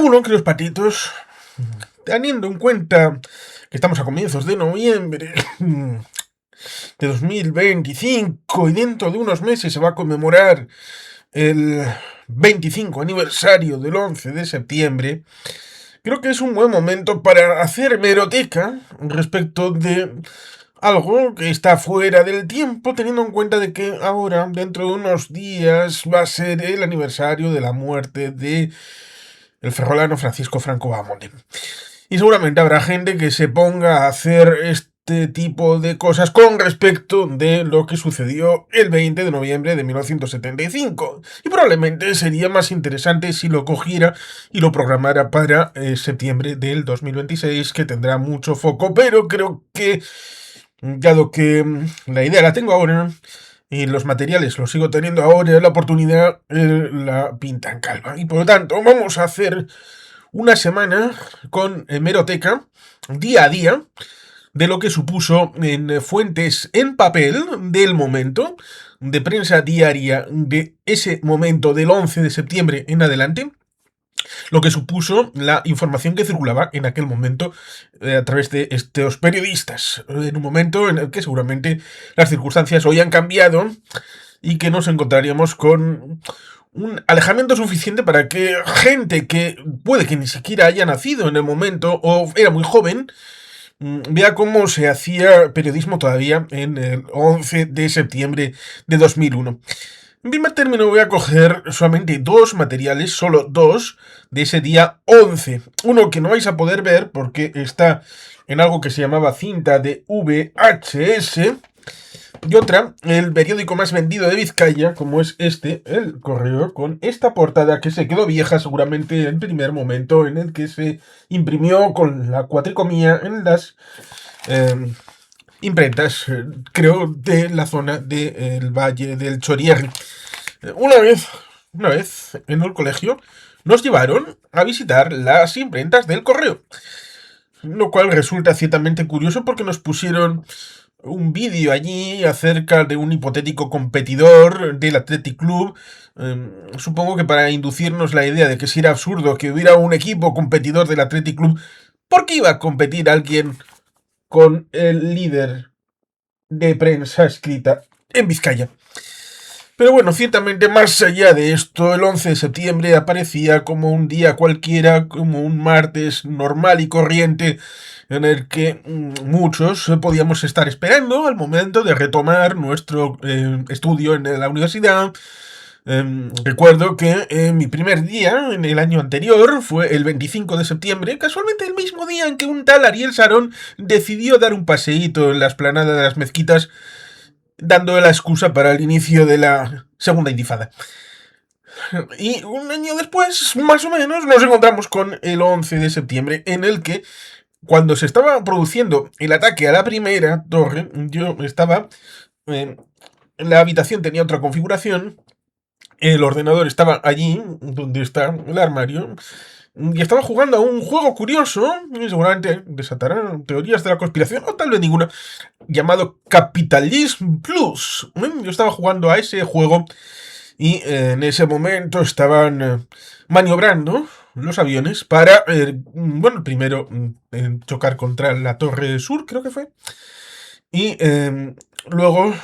Bueno, queridos patitos, teniendo en cuenta que estamos a comienzos de noviembre de 2025 y dentro de unos meses se va a conmemorar el 25 aniversario del 11 de septiembre, creo que es un buen momento para hacer hemeroteca respecto de algo que está fuera del tiempo, teniendo en cuenta de que ahora, dentro de unos días, va a ser el aniversario de la muerte de el ferrolano Francisco Franco Bahamonde. Y seguramente habrá gente que se ponga a hacer este tipo de cosas con respecto de lo que sucedió el 20 de noviembre de 1975. Y probablemente sería más interesante si lo cogiera y lo programara para septiembre del 2026, que tendrá mucho foco, pero creo que, dado que la idea la tengo ahora, y los materiales los sigo teniendo ahora, la oportunidad la pintan calva. Y por lo tanto, vamos a hacer una semana con hemeroteca, día a día, de lo que supuso en fuentes en papel del momento, de prensa diaria de ese momento del 11 de septiembre en adelante, lo que supuso la información que circulaba en aquel momento a través de estos periodistas, en un momento en el que seguramente las circunstancias hoy han cambiado y que nos encontraríamos con un alejamiento suficiente para que gente que puede que ni siquiera haya nacido en el momento o era muy joven vea cómo se hacía periodismo todavía en el 11 de septiembre de 2001. En primer término voy a coger solamente dos materiales, solo dos, de ese día 11. Uno que no vais a poder ver porque está en algo que se llamaba cinta de VHS. Y otra, el periódico más vendido de Vizcaya, como es este, El Correo, con esta portada que se quedó vieja seguramente en el primer momento en el que se imprimió con la cuatricomía en las imprentas, creo, de la zona del Valle del Chorierri. Una vez, en el colegio, nos llevaron a visitar las imprentas del Correo, lo cual resulta ciertamente curioso porque nos pusieron un vídeo allí acerca de un hipotético competidor del Athletic Club. Supongo que para inducirnos la idea de que si era absurdo que hubiera un equipo competidor del Athletic Club, ¿por qué iba a competir alguien con el líder de prensa escrita en Vizcaya? Pero bueno, ciertamente más allá de esto, el 11 de septiembre aparecía como un día cualquiera, como un martes normal y corriente, en el que muchos podíamos estar esperando al momento de retomar nuestro estudio en la universidad. Recuerdo que mi primer día en el año anterior fue el 25 de septiembre, casualmente el mismo día en que un tal Ariel Sarón decidió dar un paseíto en la explanada de las mezquitas, dando la excusa para el inicio de la segunda intifada. Y un año después, más o menos, nos encontramos con el 11 de septiembre, en el que, cuando se estaba produciendo el ataque a la primera torre, yo estaba en la habitación, tenía otra configuración, el ordenador estaba allí, donde está el armario, y estaba jugando a un juego curioso, y seguramente desatará teorías de la conspiración, o tal vez ninguna, llamado Capitalism Plus. Yo estaba jugando a ese juego y en ese momento estaban maniobrando los aviones para, bueno, primero chocar contra la Torre Sur, creo que fue, y luego,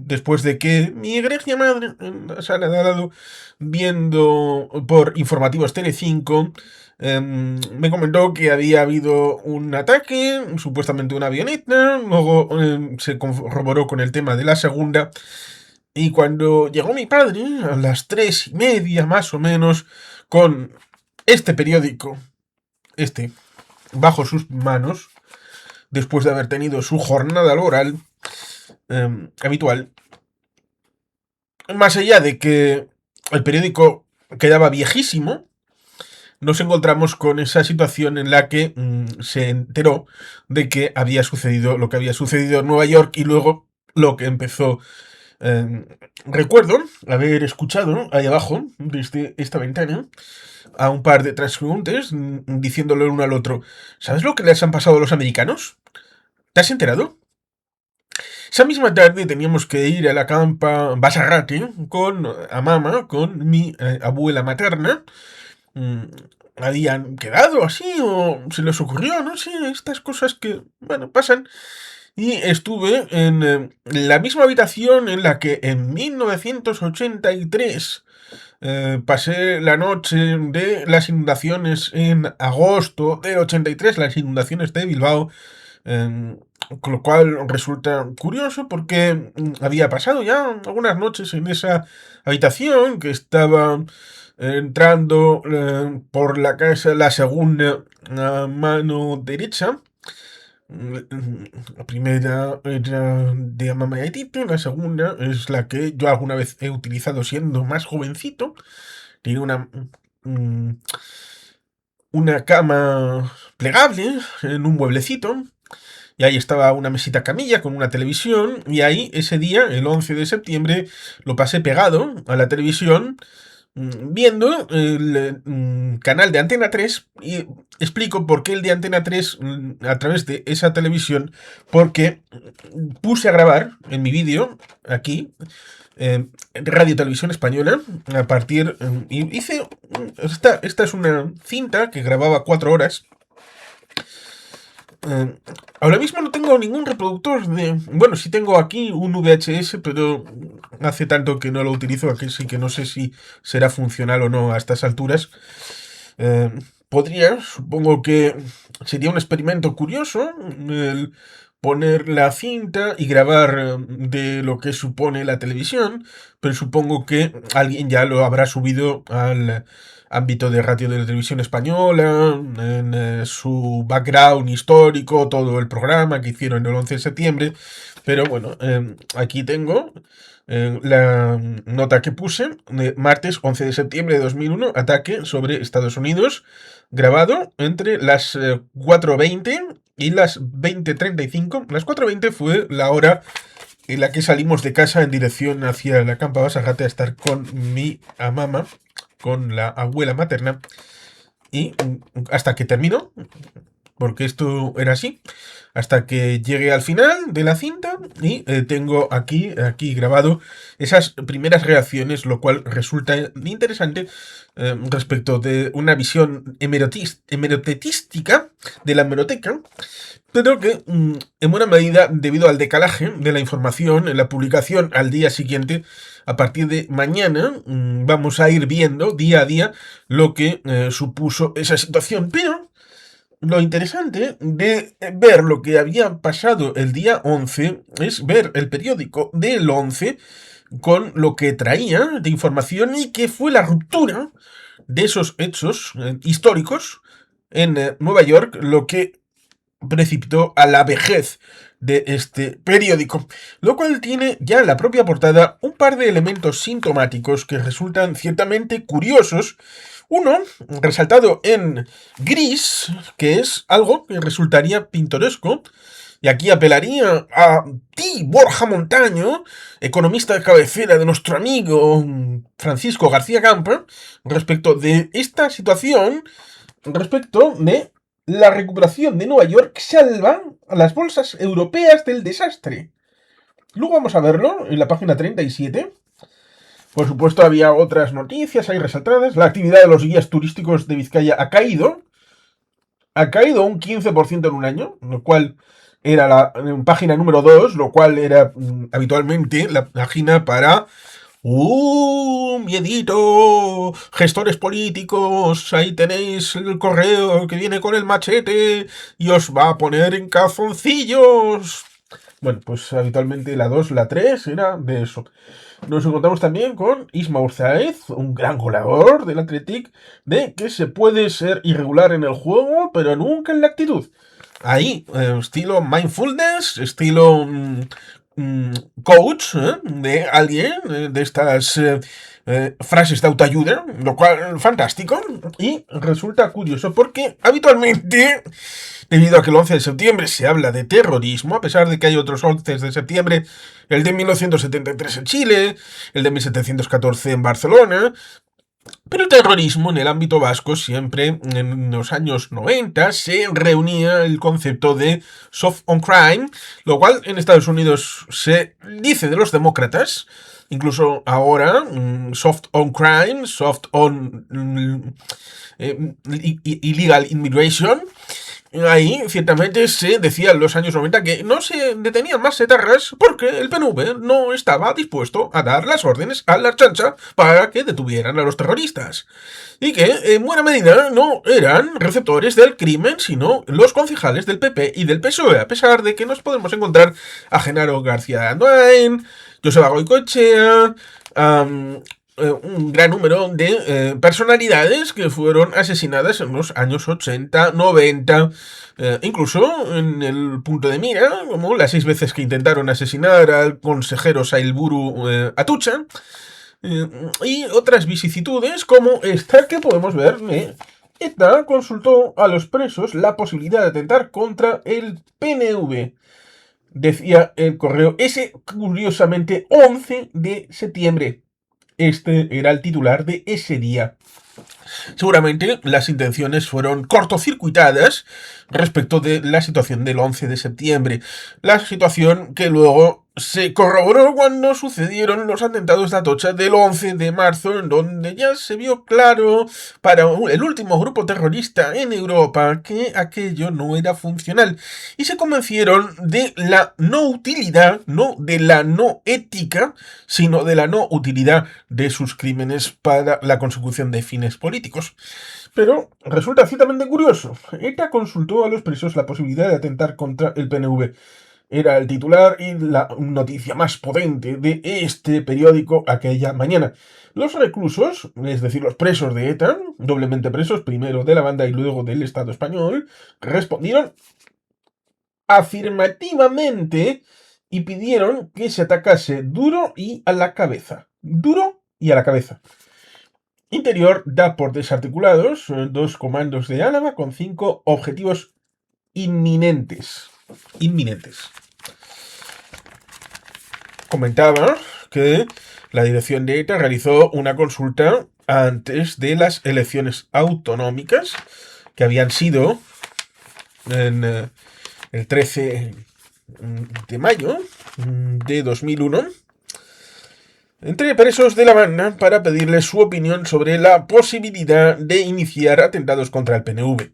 después de que mi egregia madre en la sala de al lado, viendo por informativos Telecinco, me comentó que había habido un ataque, supuestamente una avioneta, luego se corroboró con el tema de la segunda, y cuando llegó mi padre, a las 3:30 más o menos, con este periódico, bajo sus manos, después de haber tenido su jornada laboral habitual, más allá de que el periódico quedaba viejísimo, nos encontramos con esa situación en la que se enteró de que había sucedido lo que había sucedido en Nueva York y luego lo que empezó. Recuerdo haber escuchado ahí abajo, desde esta ventana, a un par de transeúntes diciéndole el uno al otro: ¿sabes lo que les han pasado a los americanos? ¿Te has enterado? Esa misma tarde teníamos que ir a la campa Basarrate con Amama, con mi abuela materna, mm, habían quedado así o se les ocurrió, no sé, estas cosas que, bueno, pasan. Y estuve en la misma habitación en la que en 1983 pasé la noche de las inundaciones en agosto del 83, las inundaciones de Bilbao. em, con lo cual resulta curioso porque había pasado ya algunas noches en esa habitación que estaba entrando por la casa, la segunda mano derecha. La primera era de Mamá y Tito, la segunda es la que yo alguna vez he utilizado siendo más jovencito. Tiene mm, una cama plegable en un mueblecito. Y ahí estaba una mesita camilla con una televisión. Y ahí ese día, el 11 de septiembre, lo pasé pegado a la televisión viendo el canal de Antena 3 y explico por qué el de Antena 3 a través de esa televisión, porque puse a grabar en mi vídeo aquí Radio Televisión Española a partir y hice esta es una cinta que grababa 4 horas. Ahora mismo no tengo ningún reproductor de... Bueno, sí tengo aquí un VHS, pero hace tanto que no lo utilizo, aquí sí que no sé si será funcional o no a estas alturas. Eh, supongo que sería un experimento curioso el poner la cinta y grabar de lo que supone la televisión, pero supongo que alguien ya lo habrá subido al ámbito de radio de la televisión española, en su background histórico, todo el programa que hicieron el 11 de septiembre. Pero bueno, aquí tengo la nota que puse, martes 11 de septiembre de 2001, ataque sobre Estados Unidos, grabado entre las 4:20 y las 20:35. Las 4:20 fue la hora en la que salimos de casa en dirección hacia la Campa Basagate a estar con mi mamá, con la abuela materna, y hasta que terminó, porque esto era así, hasta que llegué al final de la cinta y tengo aquí grabado esas primeras reacciones, lo cual resulta interesante respecto de una visión hemerotetística de la hemeroteca, pero que en buena medida debido al decalaje de la información en la publicación al día siguiente, a partir de mañana vamos a ir viendo día a día lo que supuso esa situación. Pero lo interesante de ver lo que había pasado el día 11 es ver el periódico del 11 con lo que traía de información y que fue la ruptura de esos hechos históricos en Nueva York, lo que precipitó a la vejez de este periódico, lo cual tiene ya en la propia portada un par de elementos sintomáticos que resultan ciertamente curiosos. Uno, resaltado en gris, que es algo que resultaría pintoresco, y aquí apelaría a ti, Borja Montaño, economista de cabecera de nuestro amigo Francisco García Campa, respecto de esta situación, respecto de la recuperación de Nueva York salva a las bolsas europeas del desastre. Luego vamos a verlo en la página 37. Por supuesto, había otras noticias ahí resaltadas. La actividad de los guías turísticos de Vizcaya ha caído. Ha caído un 15% en un año, lo cual era la página número 2, lo cual era habitualmente la página para miedito, gestores políticos, ahí tenéis el correo que viene con el machete y os va a poner en calzoncillos. Bueno, pues habitualmente la 2, la 3 era de eso. Nos encontramos también con Isma Urzáez, un gran goleador del Athletic, de que se puede ser irregular en el juego, pero nunca en la actitud. Ahí, estilo mindfulness, estilo coach de alguien, de estas frases de autoayuda, lo cual fantástico. Y resulta curioso porque habitualmente, debido a que el 11 de septiembre se habla de terrorismo, a pesar de que hay otros 11 de septiembre, el de 1973 en Chile, el de 1714 en Barcelona, Pero el terrorismo en el ámbito vasco siempre, en los años 90, se reunía el concepto de soft on crime, lo cual en Estados Unidos se dice de los demócratas, incluso ahora, soft on crime, soft on illegal immigration. Ahí, ciertamente, se decía en los años 90 que no se detenían más etarras porque el PNV no estaba dispuesto a dar las órdenes a la chancha para que detuvieran a los terroristas. Y que, en buena medida, no eran receptores del crimen, sino los concejales del PP y del PSOE, a pesar de que nos podemos encontrar a Genaro García Andoain, Joseba Goicoechea, un gran número de personalidades que fueron asesinadas en los años 80, 90, incluso en el punto de mira, como las 6 veces que intentaron asesinar al consejero Sailburu Atucha, y otras vicisitudes como esta que podemos ver. ETA consultó a los presos la posibilidad de atentar contra el PNV. Decía el correo ese, curiosamente, 11 de septiembre. Este era el titular de ese día. Seguramente las intenciones fueron cortocircuitadas respecto de la situación del 11 de septiembre. La situación que luego se corroboró cuando sucedieron los atentados de Atocha del 11 de marzo, en donde ya se vio claro para el último grupo terrorista en Europa que aquello no era funcional. Y se convencieron de la no utilidad, no de la no ética, sino de la no utilidad de sus crímenes para la consecución de fines políticos. Pero resulta ciertamente curioso. ETA consultó a los presos la posibilidad de atentar contra el PNV. Era el titular y la noticia más potente de este periódico aquella mañana. Los reclusos, es decir, los presos de ETA, doblemente presos, primero de la banda y luego del Estado español, respondieron afirmativamente y pidieron que se atacase duro y a la cabeza. Duro y a la cabeza. Interior da por desarticulados 2 comandos de Álava con 5 objetivos inminentes. Comentaba que la dirección de ETA realizó una consulta antes de las elecciones autonómicas que habían sido en el 13 de mayo de 2001 entre presos de la banda para pedirles su opinión sobre la posibilidad de iniciar atentados contra el PNV.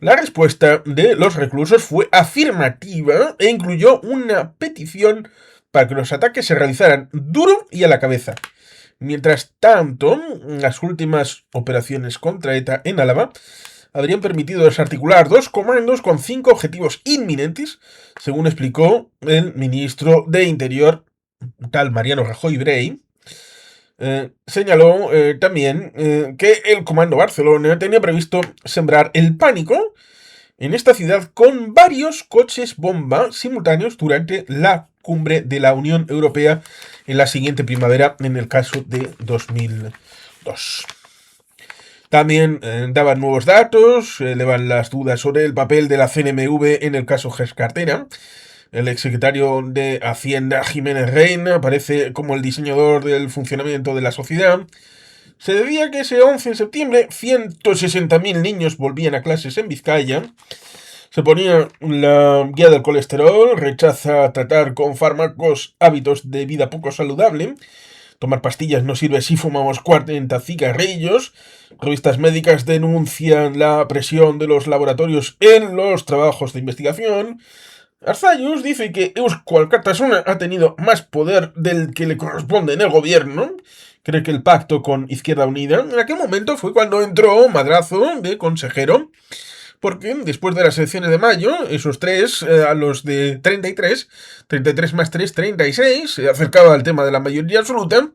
La respuesta de los reclusos fue afirmativa e incluyó una petición para que los ataques se realizaran duro y a la cabeza. Mientras tanto, las últimas operaciones contra ETA en Álava habrían permitido desarticular 2 comandos con 5 objetivos inminentes, según explicó el ministro de Interior, tal Mariano Rajoy Brey. Señaló también que el Comando Barcelona tenía previsto sembrar el pánico en esta ciudad con varios coches bomba simultáneos durante la cumbre de la Unión Europea en la siguiente primavera, en el caso de 2002. También daban nuevos datos, elevan las dudas sobre el papel de la CNMV en el caso GES Cartera. El exsecretario de Hacienda, Jiménez Reina, aparece como el diseñador del funcionamiento de la sociedad. Se decía que ese 11 de septiembre 160.000 niños volvían a clases en Vizcaya. Se ponía la guía del colesterol, rechaza tratar con fármacos hábitos de vida poco saludable. Tomar pastillas no sirve si fumamos 40 cigarrillos. Revistas médicas denuncian la presión de los laboratorios en los trabajos de investigación. Arzallus dice que Eusko Alkartasuna ha tenido más poder del que le corresponde en el gobierno. Cree que el pacto con Izquierda Unida en aquel momento fue cuando entró Madrazo de consejero, porque después de las elecciones de mayo, esos 3, a los de 33 más 3, 36, se acercaba al tema de la mayoría absoluta,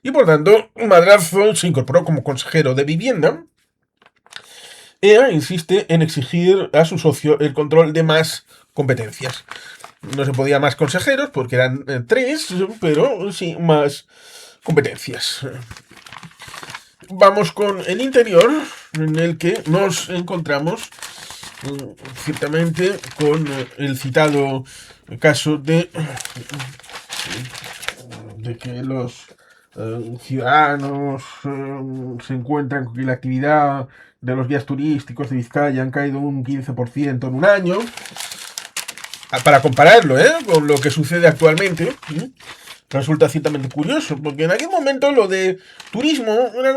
y por tanto Madrazo se incorporó como consejero de vivienda. EA insiste en exigir a su socio el control de más competencias. No se podía más consejeros porque eran 3, pero sí más competencias. Vamos con el Interior, en el que nos encontramos ciertamente con el citado caso de que los ciudadanos se encuentran con que la actividad de los guías turísticos de Vizcaya han caído un 15% en un año. Para compararlo con lo que sucede actualmente, resulta ciertamente curioso, porque en aquel momento lo de turismo era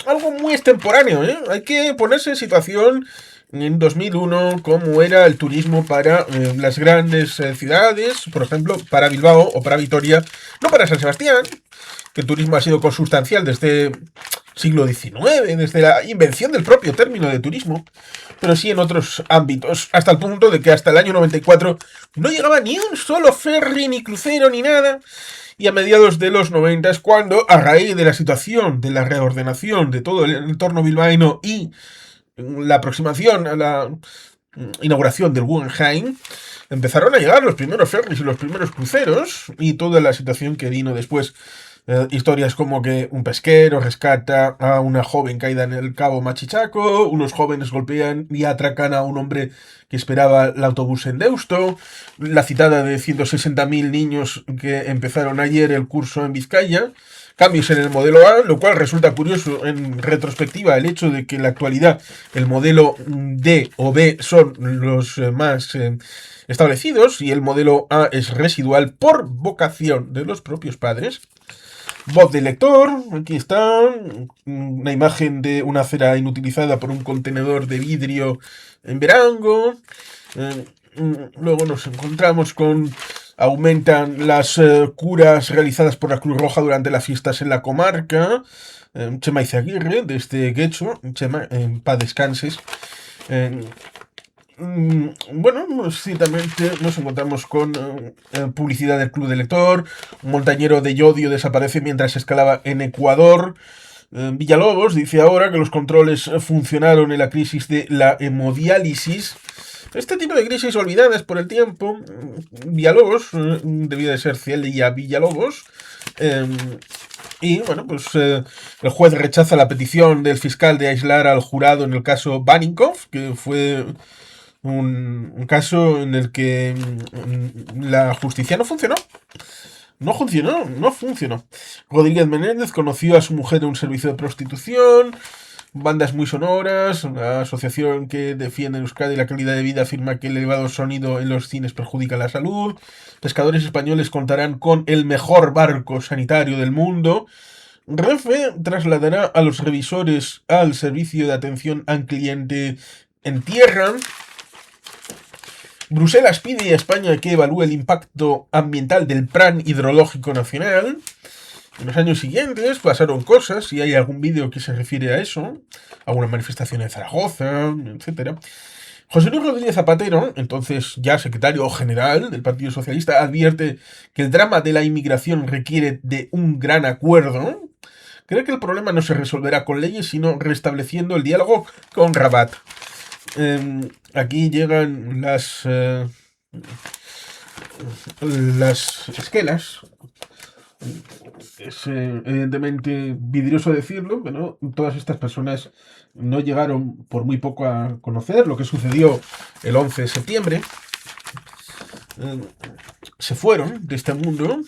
algo muy extemporáneo. Hay que ponerse en situación en 2001 cómo era el turismo para las grandes ciudades, por ejemplo, para Bilbao o para Vitoria, no para San Sebastián, que el turismo ha sido consustancial desde siglo XIX, desde la invención del propio término de turismo, pero sí en otros ámbitos, hasta el punto de que hasta el año 94 no llegaba ni un solo ferry, ni crucero, ni nada, y a mediados de los 90 es cuando, a raíz de la situación, de la reordenación de todo el entorno bilbaíno y la aproximación a la inauguración del Guggenheim, empezaron a llegar los primeros ferries y los primeros cruceros y toda la situación que vino después. Historias como que un pesquero rescata a una joven caída en el cabo Machichaco, unos jóvenes golpean y atracan a un hombre que esperaba el autobús en Deusto, la citada de 160.000 niños que empezaron ayer el curso en Vizcaya, cambios en el modelo A, lo cual resulta curioso en retrospectiva el hecho de que en la actualidad el modelo D o B son los más establecidos y el modelo A es residual por vocación de los propios padres. Voz de lector, aquí está, una imagen de una acera inutilizada por un contenedor de vidrio en Verango. Luego nos encontramos con aumentan las curas realizadas por la Cruz Roja durante las fiestas en la comarca. Chema Izaguirre, de este Guecho. Chema, en paz descanses. Bueno, ciertamente nos encontramos con publicidad del Club de Lector. Un montañero de Llodio desaparece mientras escalaba en Ecuador. Villalobos dice ahora que los controles funcionaron en la crisis de la hemodiálisis. Este tipo de crisis olvidadas por el tiempo. Villalobos, debía de ser Celia Villalobos. Y bueno, pues el juez rechaza la petición del fiscal de aislar al jurado en el caso Banikov, que fue un caso en el que la justicia no funcionó. No funcionó. Rodríguez Menéndez conoció a su mujer en un servicio de prostitución. Bandas muy sonoras, una asociación que defiende en Euskadi la calidad de vida afirma que el elevado sonido en los cines perjudica la salud. Pescadores españoles contarán con el mejor barco sanitario del mundo. Renfe trasladará a los revisores al servicio de atención al cliente en tierra. Bruselas pide a España que evalúe el impacto ambiental del Plan Hidrológico Nacional. En los años siguientes pasaron cosas, y hay algún vídeo que se refiere a eso, alguna manifestación en Zaragoza, etc. José Luis Rodríguez Zapatero, entonces ya secretario general del Partido Socialista, advierte que el drama de la inmigración requiere de un gran acuerdo. Cree que el problema no se resolverá con leyes, sino restableciendo el diálogo con Rabat. Aquí llegan las esquelas. Es evidentemente vidrioso decirlo, pero todas estas personas no llegaron por muy poco a conocer lo que sucedió el 11 de septiembre. Se fueron de este mundo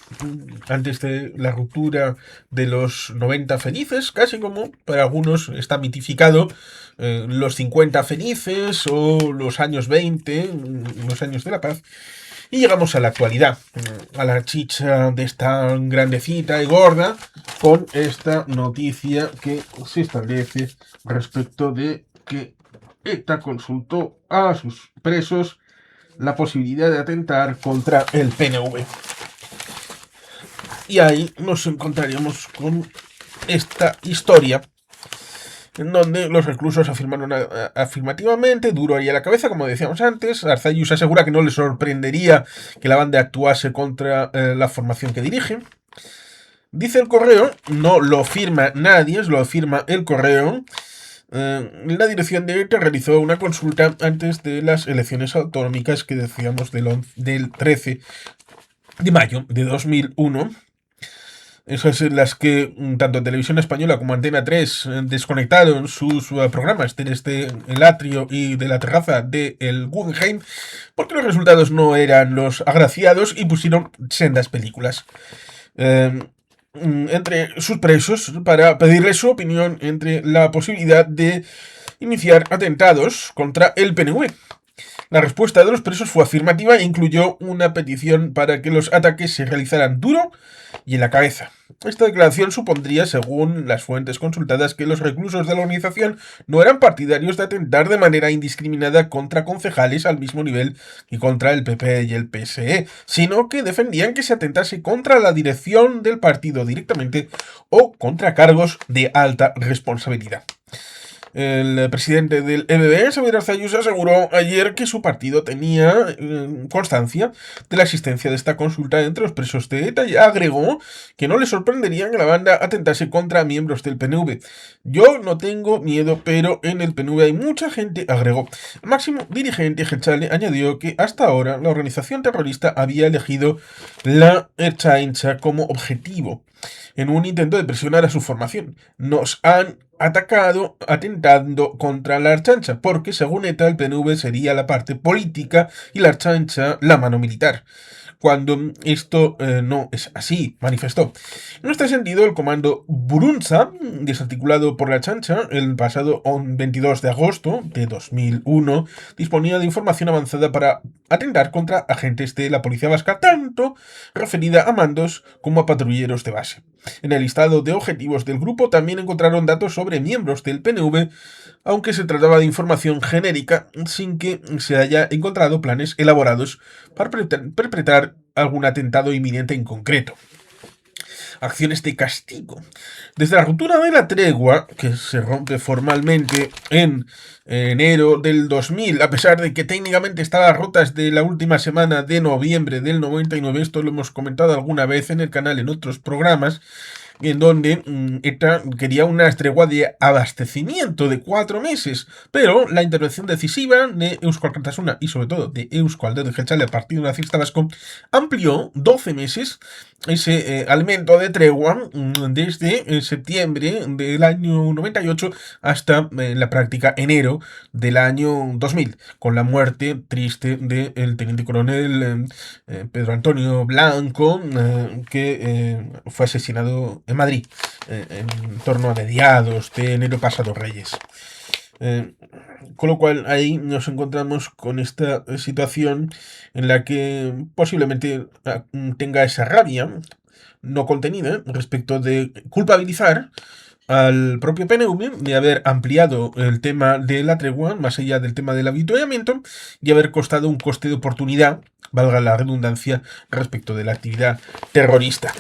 antes de la ruptura de los 90 felices, casi como para algunos está mitificado los 50 felices o los años 20, los años de la paz. Y llegamos a la actualidad, a la chicha de esta grandecita y gorda, con esta noticia que se establece respecto de que ETA consultó a sus presos la posibilidad de atentar contra el PNV. Y ahí nos encontraríamos con esta historia en donde los reclusos afirmaron afirmativamente, duro ahí a la cabeza, como decíamos antes. Arzayus asegura que no le sorprendería que la banda actuase contra la formación que dirige. Dice el Correo, no lo firma nadie, lo afirma el Correo. La dirección de ETA realizó una consulta antes de las elecciones autonómicas que decíamos del 13 de mayo de 2001. Esas en las que tanto Televisión Española como Antena 3 desconectaron sus programas desde el atrio y de la terraza del Guggenheim porque los resultados no eran los agraciados y pusieron sendas películas. entre sus presos para pedirles su opinión entre la posibilidad de iniciar atentados contra el PNV. La respuesta de los presos fue afirmativa e incluyó una petición para que los ataques se realizaran duro y en la cabeza. Esta declaración supondría, según las fuentes consultadas, que los reclusos de la organización no eran partidarios de atentar de manera indiscriminada contra concejales al mismo nivel que contra el PP y el PSE, sino que defendían que se atentase contra la dirección del partido directamente o contra cargos de alta responsabilidad. El presidente del EBB, Xavier Arzayus, aseguró ayer que su partido tenía constancia de la existencia de esta consulta entre los presos de ETA y agregó que no le sorprendería que la banda atentase contra miembros del PNV. Yo no tengo miedo, pero en el PNV hay mucha gente, agregó. El máximo dirigente Gelchale añadió que hasta ahora la organización terrorista había elegido la Ertzaintza como objetivo en un intento de presionar a su formación. Nos han atacado atentando contra la Ertzaintza, porque según ETA el PNV sería la parte política y la Ertzaintza la mano militar, cuando esto no es así, manifestó. En este sentido, el comando Burunza, desarticulado por la Ertzaintza el pasado 22 de agosto de 2001, disponía de información avanzada para atentar contra agentes de la policía vasca, tanto referida a mandos como a patrulleros de base. En el listado de objetivos del grupo también encontraron datos sobre miembros del PNV, aunque se trataba de información genérica sin que se haya encontrado planes elaborados para perpetrar algún atentado inminente en concreto. Acciones de castigo. Desde la ruptura de la tregua, que se rompe formalmente en enero del 2000, a pesar de que técnicamente estaba rota desde la última semana de noviembre del 99, esto lo hemos comentado alguna vez en el canal en otros programas, en donde ETA quería una tregua de abastecimiento de 4 meses, pero la intervención decisiva de Eusko Alkartasuna y sobre todo de Eusko Alderdi Jeltzale, el Partido Nazista Vasco, amplió 12 meses ese alimento de tregua desde septiembre del año 98 hasta la práctica enero del año 2000, con la muerte triste del teniente coronel Pedro Antonio Blanco, que fue asesinado en Madrid en torno a mediados de enero pasado Reyes. Con lo cual ahí nos encontramos con esta situación en la que posiblemente tenga esa rabia no contenida respecto de culpabilizar al propio PNV de haber ampliado el tema de la tregua más allá del tema del avituallamiento y haber costado un coste de oportunidad, valga la redundancia, respecto de la actividad terrorista.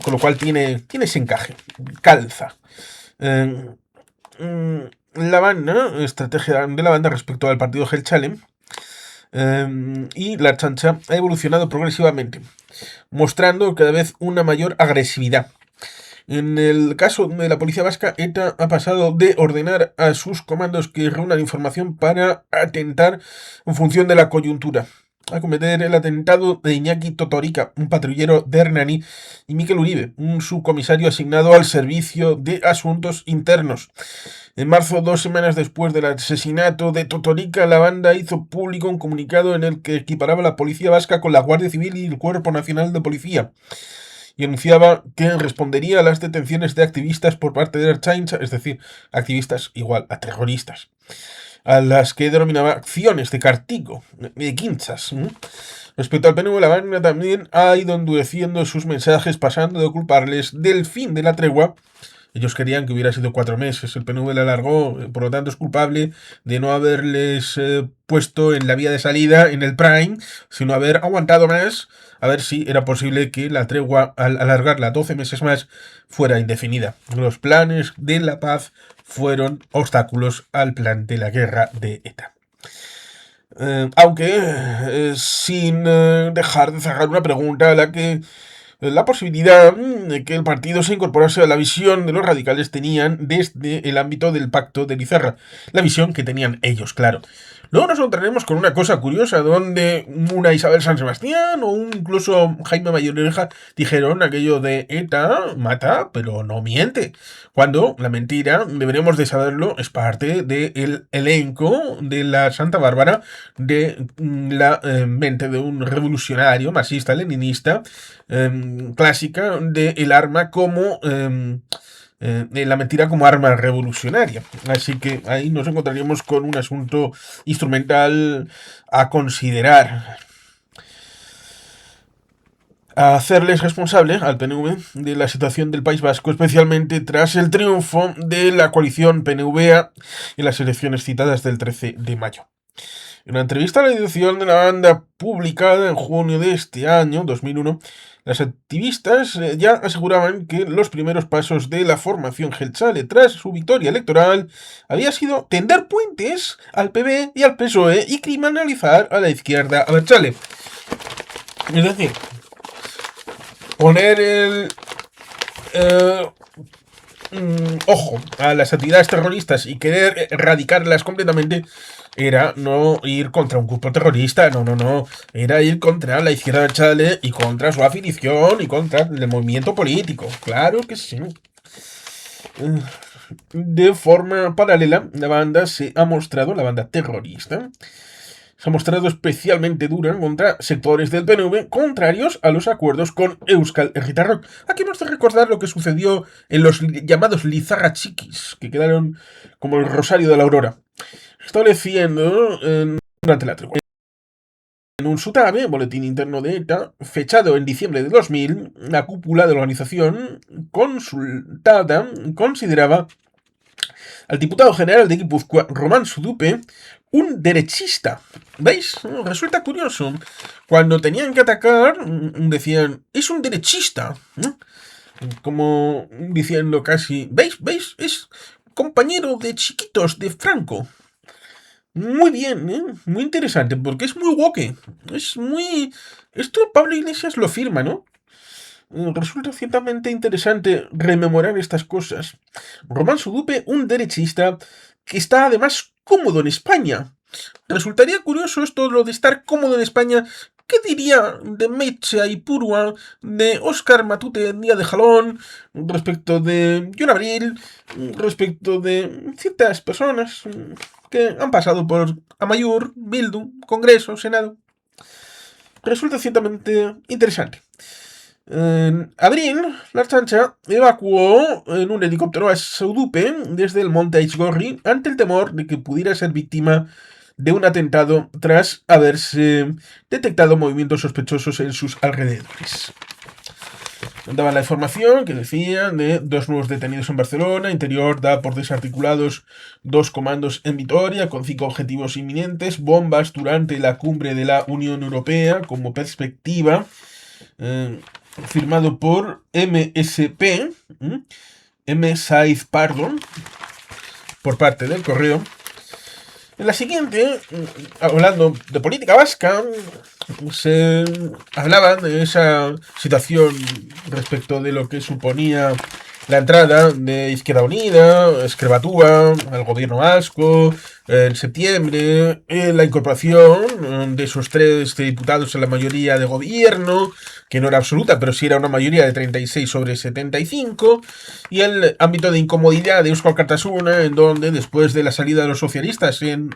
Con lo cual tiene ese encaje, calza. La banda, estrategia de la banda respecto al partido Jeltzale y la Ertzaintza ha evolucionado progresivamente, mostrando cada vez una mayor agresividad. En el caso de la policía vasca, ETA ha pasado de ordenar a sus comandos que reúnan información para atentar en función de la coyuntura, a cometer el atentado de Iñaki Totorica, un patrullero de Hernani, y Mikel Uribe, un subcomisario asignado al Servicio de Asuntos Internos. En marzo, 2 semanas después del asesinato de Totorica, la banda hizo público un comunicado en el que equiparaba a la policía vasca con la Guardia Civil y el Cuerpo Nacional de Policía, y anunciaba que respondería a las detenciones de activistas por parte de Ertzaintza, es decir, activistas igual a terroristas, a las que denominaba acciones de castigo, de quinchas. Respecto al PNV, la banda también ha ido endureciendo sus mensajes, pasando de culparles del fin de la tregua. Ellos querían que hubiera sido 4 meses, el PNV la alargó, por lo tanto es culpable de no haberles puesto en la vía de salida, en el prime, sino haber aguantado más, a ver si era posible que la tregua, al alargarla 12 meses más, fuera indefinida. Los planes de la paz fueron obstáculos al plan de la guerra de ETA. Aunque sin dejar de cerrar una pregunta a la que la posibilidad de que el partido se incorporase a la visión de los radicales tenían desde el ámbito del pacto de Lizarra. La visión que tenían ellos, claro. Luego nos encontraremos con una cosa curiosa, donde una Isabel San Sebastián o incluso Jaime Mayoreja dijeron aquello de ETA mata, pero no miente. Cuando la mentira, deberíamos de saberlo, es parte del elenco de la Santa Bárbara, de la mente de un revolucionario marxista-leninista, clásica del arma como... la mentira como arma revolucionaria. Así que ahí nos encontraríamos con un asunto instrumental a considerar. A hacerles responsable al PNV de la situación del País Vasco, especialmente tras el triunfo de la coalición PNV en las elecciones citadas del 13 de mayo. En una entrevista a la edición de la banda publicada en junio de este año, 2001, las activistas ya aseguraban que los primeros pasos de la formación Jeltzale tras su victoria electoral había sido tender puentes al PP y al PSOE y criminalizar a la izquierda abertzale. Es decir, poner el ojo a las actividades terroristas y querer erradicarlas completamente era no ir contra un grupo terrorista, no, era ir contra la izquierda abertzale y contra su afiliación y contra el movimiento político, claro que sí. De forma paralela, la banda terrorista, se ha mostrado especialmente dura contra sectores del PNV contrarios a los acuerdos con Euskal Herritarrok. Aquí hemos de recordar lo que sucedió en los llamados Lizarra Chiquis, que quedaron como el Rosario de la Aurora, estableciendo durante la tregua. En un SUTABE, boletín interno de ETA, fechado en diciembre de 2000, la cúpula de la organización consultada consideraba al diputado general de Guipúzcoa, Román Sudupe, un derechista. ¿Veis? Resulta curioso. Cuando tenían que atacar, decían, es un derechista. Como diciendo casi, ¿veis? Es compañero de chiquitos de Franco. Muy bien, muy interesante, porque es muy woke. Es muy... Esto Pablo Iglesias lo firma, ¿no? Resulta ciertamente interesante rememorar estas cosas. Román Sudupe, un derechista que está además cómodo en España. Resultaría curioso esto, lo de estar cómodo en España. ¿Qué diría de Mecha y Purua, de Óscar Matute Díaz de Jalón, respecto de John Abril, respecto de ciertas personas que han pasado por Amaiur, Bildu, Congreso, Senado? Resulta ciertamente interesante. En abril, la Ertzaintza evacuó en un helicóptero a Sudupe desde el monte Aizgorri ante el temor de que pudiera ser víctima de un atentado tras haberse detectado movimientos sospechosos en sus alrededores. Daba la información que decía de 2 nuevos detenidos en Barcelona, Interior da por desarticulados 2 comandos en Vitoria con 5 objetivos inminentes, bombas durante la cumbre de la Unión Europea como perspectiva, firmado por MSP, M-Saiz Pardon, por parte del Correo. En la siguiente, hablando de política vasca, se hablaba de esa situación respecto de lo que suponía la entrada de Izquierda Unida, Escrebatúa, al gobierno vasco, en septiembre, la incorporación de esos 3 diputados a la mayoría de gobierno, que no era absoluta, pero sí era una mayoría de 36 sobre 75, y el ámbito de incomodidad de Eusko Alkartasuna, en donde después de la salida de los socialistas en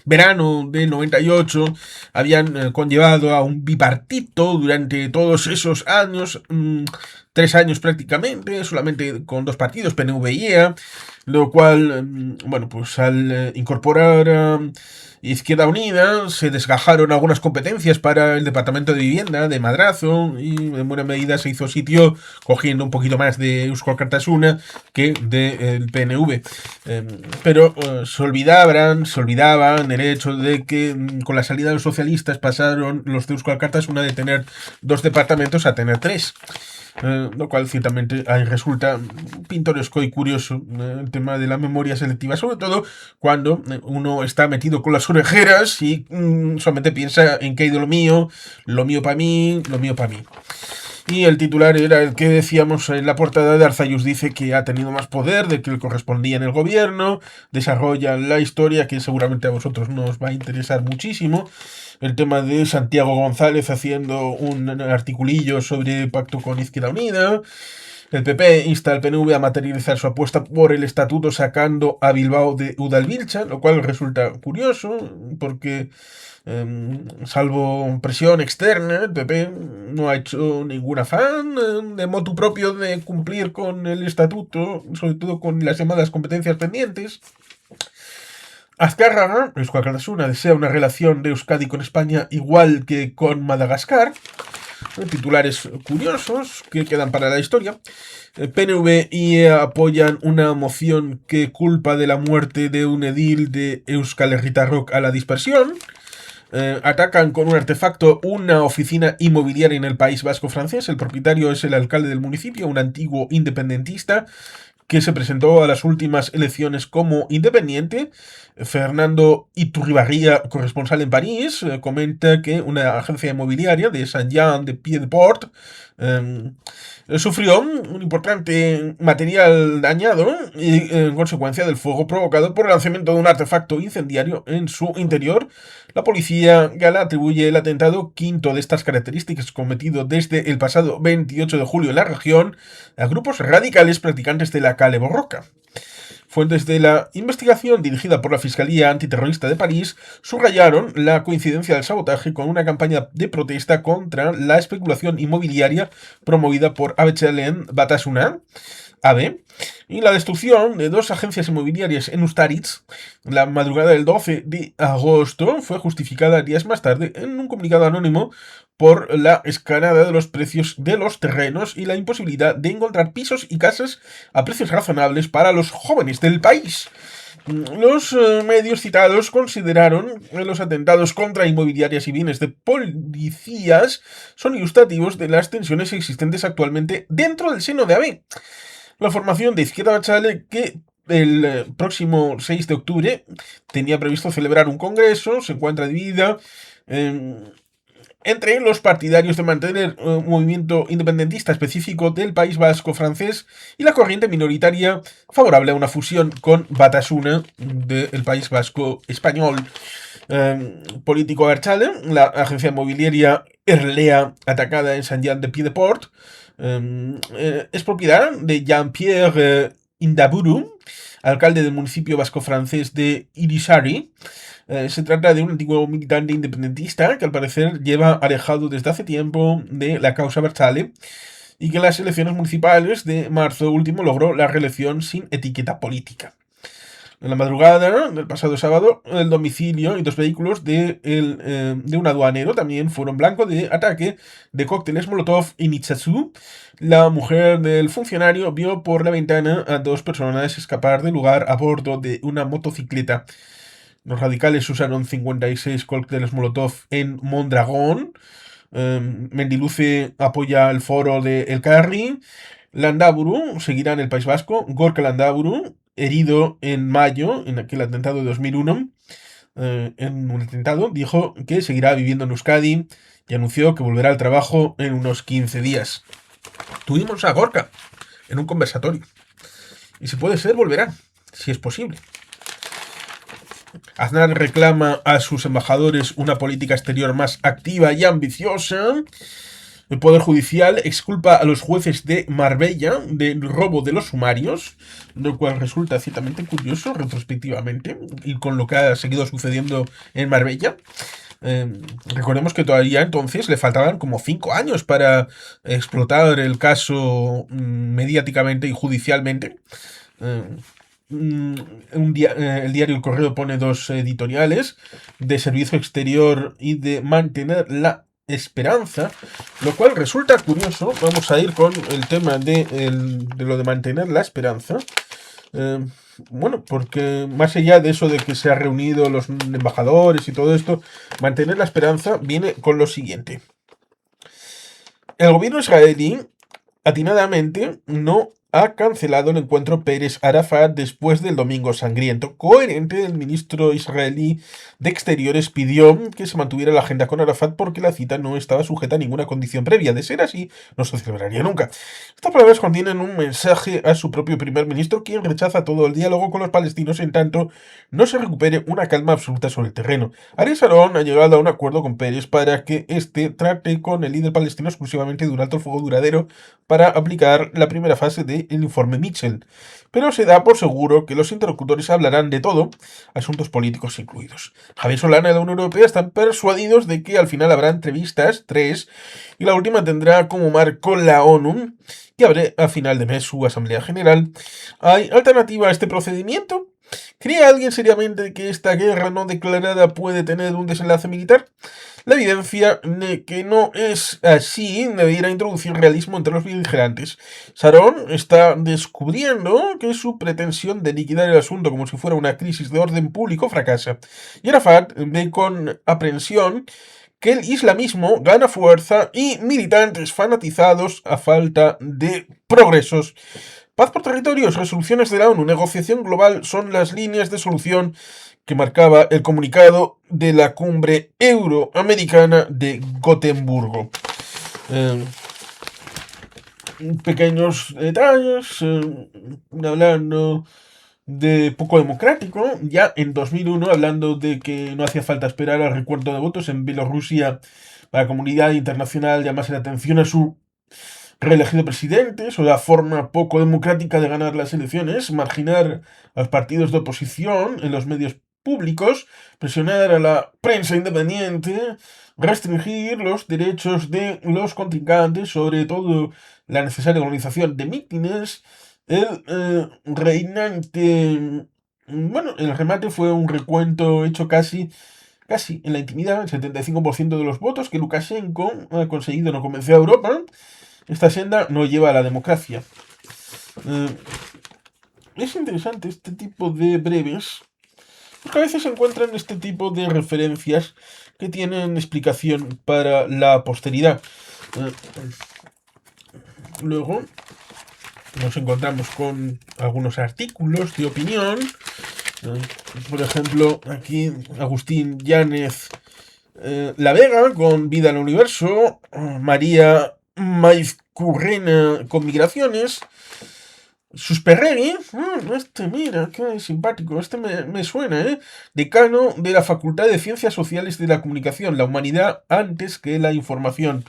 verano del 98, habían conllevado a un bipartito durante todos esos años, 3 años prácticamente, solamente con 2 partidos, PNV y EA, lo cual, bueno, pues al incorporar a Izquierda Unida se desgajaron algunas competencias para el Departamento de Vivienda de Madrazo y en buena medida se hizo sitio cogiendo un poquito más de Eusko Alkartasuna que del PNV. Pero se olvidaban el hecho de que con la salida de los socialistas pasaron los de Eusko Alkartasuna de tener 2 departamentos a tener 3. Lo cual ciertamente resulta pintoresco y curioso el tema de la memoria selectiva, sobre todo cuando uno está metido con las orejeras y solamente piensa en que hay de lo mío para mí, lo mío para mí. Y el titular era el que decíamos en la portada de Arzayus dice que ha tenido más poder de que le correspondía en el gobierno, desarrolla la historia que seguramente a vosotros nos va a interesar muchísimo, el tema de Santiago González haciendo un articulillo sobre pacto con Izquierda Unida. El PP insta al PNV a materializar su apuesta por el estatuto sacando a Bilbao de Udalbiltza, lo cual resulta curioso porque salvo presión externa, el PP no ha hecho ningún afán de motu propio de cumplir con el estatuto, sobre todo con las llamadas competencias pendientes. Azcárraga, Euskal Alkartasuna, desea una relación de Euskadi con España igual que con Madagascar. Titulares curiosos que quedan para la historia. PNV y EA apoyan una moción que culpa de la muerte de un edil de Euskal Herritarrok a la dispersión. Atacan con un artefacto una oficina inmobiliaria en el País Vasco francés. El propietario es el alcalde del municipio, un antiguo independentista que se presentó a las últimas elecciones como independiente. Fernando Iturribarría, corresponsal en París, comenta que una agencia inmobiliaria de Saint-Jean de Pied-de-Port sufrió un importante material dañado y, en consecuencia del fuego provocado por el lanzamiento de un artefacto incendiario en su interior. La policía gala atribuye el atentado, quinto de estas características cometido desde el pasado 28 de julio en la región, a grupos radicales practicantes de la Kale Borroka. Fuentes de la investigación dirigida por la Fiscalía Antiterrorista de París subrayaron la coincidencia del sabotaje con una campaña de protesta contra la especulación inmobiliaria promovida por Abertzalean Batasuna, AB, y la destrucción de dos agencias inmobiliarias en Ustaritz. La madrugada del 12 de agosto fue justificada días más tarde en un comunicado anónimo por la escalada de los precios de los terrenos y la imposibilidad de encontrar pisos y casas a precios razonables para los jóvenes del país. Los medios citados consideraron que los atentados contra inmobiliarias y bienes de policías son ilustrativos de las tensiones existentes actualmente dentro del seno de AB. La formación de Izquierda Abertzale, que el próximo 6 de octubre tenía previsto celebrar un congreso, se encuentra dividida entre los partidarios de mantener un movimiento independentista específico del País Vasco francés y la corriente minoritaria favorable a una fusión con Batasuna del País Vasco español. Político Abertzale, la agencia inmobiliaria Erlea, atacada en Saint-Jean de Pied-de-Port, es propiedad de Jean-Pierre Indaburu, alcalde del municipio vasco francés de Irisari. Se trata de un antiguo militante independentista que al parecer lleva alejado desde hace tiempo de la causa Abertzale y que en las elecciones municipales de marzo último logró la reelección sin etiqueta política. En la madrugada del pasado sábado, el domicilio y dos vehículos de un aduanero también fueron blanco de ataque de cócteles Molotov y Nitsatsu. La mujer del funcionario vio por la ventana a dos personas escapar del lugar a bordo de una motocicleta. Los radicales usaron 56 cócteles Molotov en Mondragón. Mendiluce apoya el foro de El Carri. Landaburu seguirá en el País Vasco. Gorka Landaburu, herido en mayo en aquel atentado de 2001, en un atentado, dijo que seguirá viviendo en Euskadi y anunció que volverá al trabajo en unos 15 días. Tuvimos a Gorka en un conversatorio. Y si puede ser, volverá, si es posible. Aznar reclama a sus embajadores una política exterior más activa y ambiciosa. El Poder Judicial exculpa a los jueces de Marbella del robo de los sumarios, lo cual resulta ciertamente curioso retrospectivamente y con lo que ha seguido sucediendo en Marbella. Recordemos que todavía entonces le faltaban como 5 años para explotar el caso mediáticamente y judicialmente. El diario El Correo pone dos editoriales de servicio exterior y de mantener la esperanza, lo cual resulta curioso. Vamos a ir con el tema de lo de mantener la esperanza. Bueno, porque más allá de eso de que se han reunido los embajadores y todo esto, mantener la esperanza viene con lo siguiente. El gobierno israelí atinadamente no ha cancelado el encuentro Pérez-Arafat después del domingo sangriento. Coherente, el ministro israelí de Exteriores pidió que se mantuviera la agenda con Arafat porque la cita no estaba sujeta a ninguna condición previa. De ser así, no se celebraría nunca. Estas palabras contienen un mensaje a su propio primer ministro, quien rechaza todo el diálogo con los palestinos en tanto no se recupere una calma absoluta sobre el terreno. Ariel Sharon ha llegado a un acuerdo con Pérez para que éste trate con el líder palestino exclusivamente de un alto el fuego duradero para aplicar la primera fase del informe Mitchell. Pero se da por seguro que los interlocutores hablarán de todo, asuntos políticos incluidos. Javier Solana y la Unión Europea están persuadidos de que al final habrá entrevistas, 3, y la última tendrá como marco la ONU, que abre a final de mes su Asamblea General. ¿Hay alternativa a este procedimiento? ¿Cree alguien seriamente que esta guerra no declarada puede tener un desenlace militar? La evidencia de que no es así debiera introducir realismo entre los beligerantes. Sharon está descubriendo que su pretensión de liquidar el asunto como si fuera una crisis de orden público fracasa. Y Arafat ve con aprensión que el islamismo gana fuerza y militantes fanatizados a falta de progresos. Paz por territorios, resoluciones de la ONU, negociación global son las líneas de solución que marcaba el comunicado de la cumbre euroamericana de Gotemburgo. Pequeños detalles, hablando de poco democrático, ya en 2001, hablando de que no hacía falta esperar al recuento de votos en Bielorrusia para la comunidad internacional llamase la atención a su reelegido presidente, sobre la forma poco democrática de ganar las elecciones, marginar a los partidos de oposición en los medios públicos, presionar a la prensa independiente, restringir los derechos de los contrincantes, sobre todo la necesaria organización de mítines. El reinante... Bueno, el remate fue un recuento hecho casi en la intimidad, el 75% de los votos que Lukashenko ha conseguido no convencer a Europa. Esta senda no lleva a la democracia. Es interesante este tipo de breves, porque a veces se encuentran este tipo de referencias que tienen explicación para la posteridad. Luego nos encontramos con algunos artículos de opinión. Por ejemplo, aquí Agustín Yáñez La Vega con Vida en el Universo, María Maizcurrena con Migraciones, Susperregui, mira, qué simpático, me suena, decano de la Facultad de Ciencias Sociales de la Comunicación, la humanidad antes que la información.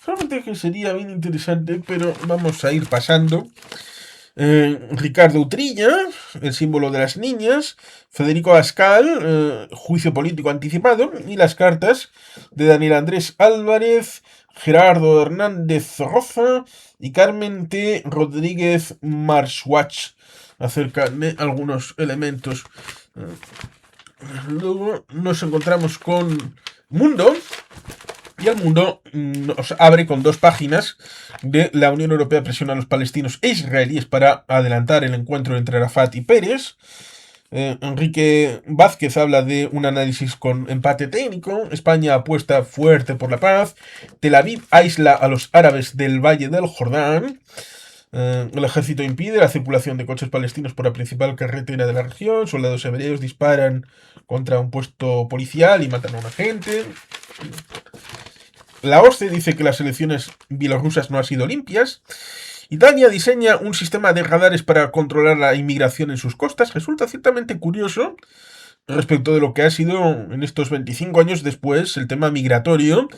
Solamente que sería bien interesante, pero vamos a ir pasando. Ricardo Utrilla, el símbolo de las niñas, Federico Abascal, juicio político anticipado, y las cartas de Daniel Andrés Álvarez, Gerardo Hernández Roza y Carmen T. Rodríguez Marswatch, acerca de algunos elementos. Luego nos encontramos con Mundo. Y el Mundo nos abre con 2 páginas de la Unión Europea presiona a los palestinos e israelíes para adelantar el encuentro entre Arafat y Pérez. Enrique Vázquez habla de un análisis con empate técnico. España apuesta fuerte por la paz. Tel Aviv aísla a los árabes del Valle del Jordán. El ejército impide la circulación de coches palestinos por la principal carretera de la región. Soldados hebreos disparan contra un puesto policial y matan a un agente. La OSCE dice que las elecciones bielorrusas no han sido limpias. Italia diseña un sistema de radares para controlar la inmigración en sus costas. Resulta ciertamente curioso respecto de lo que ha sido en estos 25 años después el tema migratorio,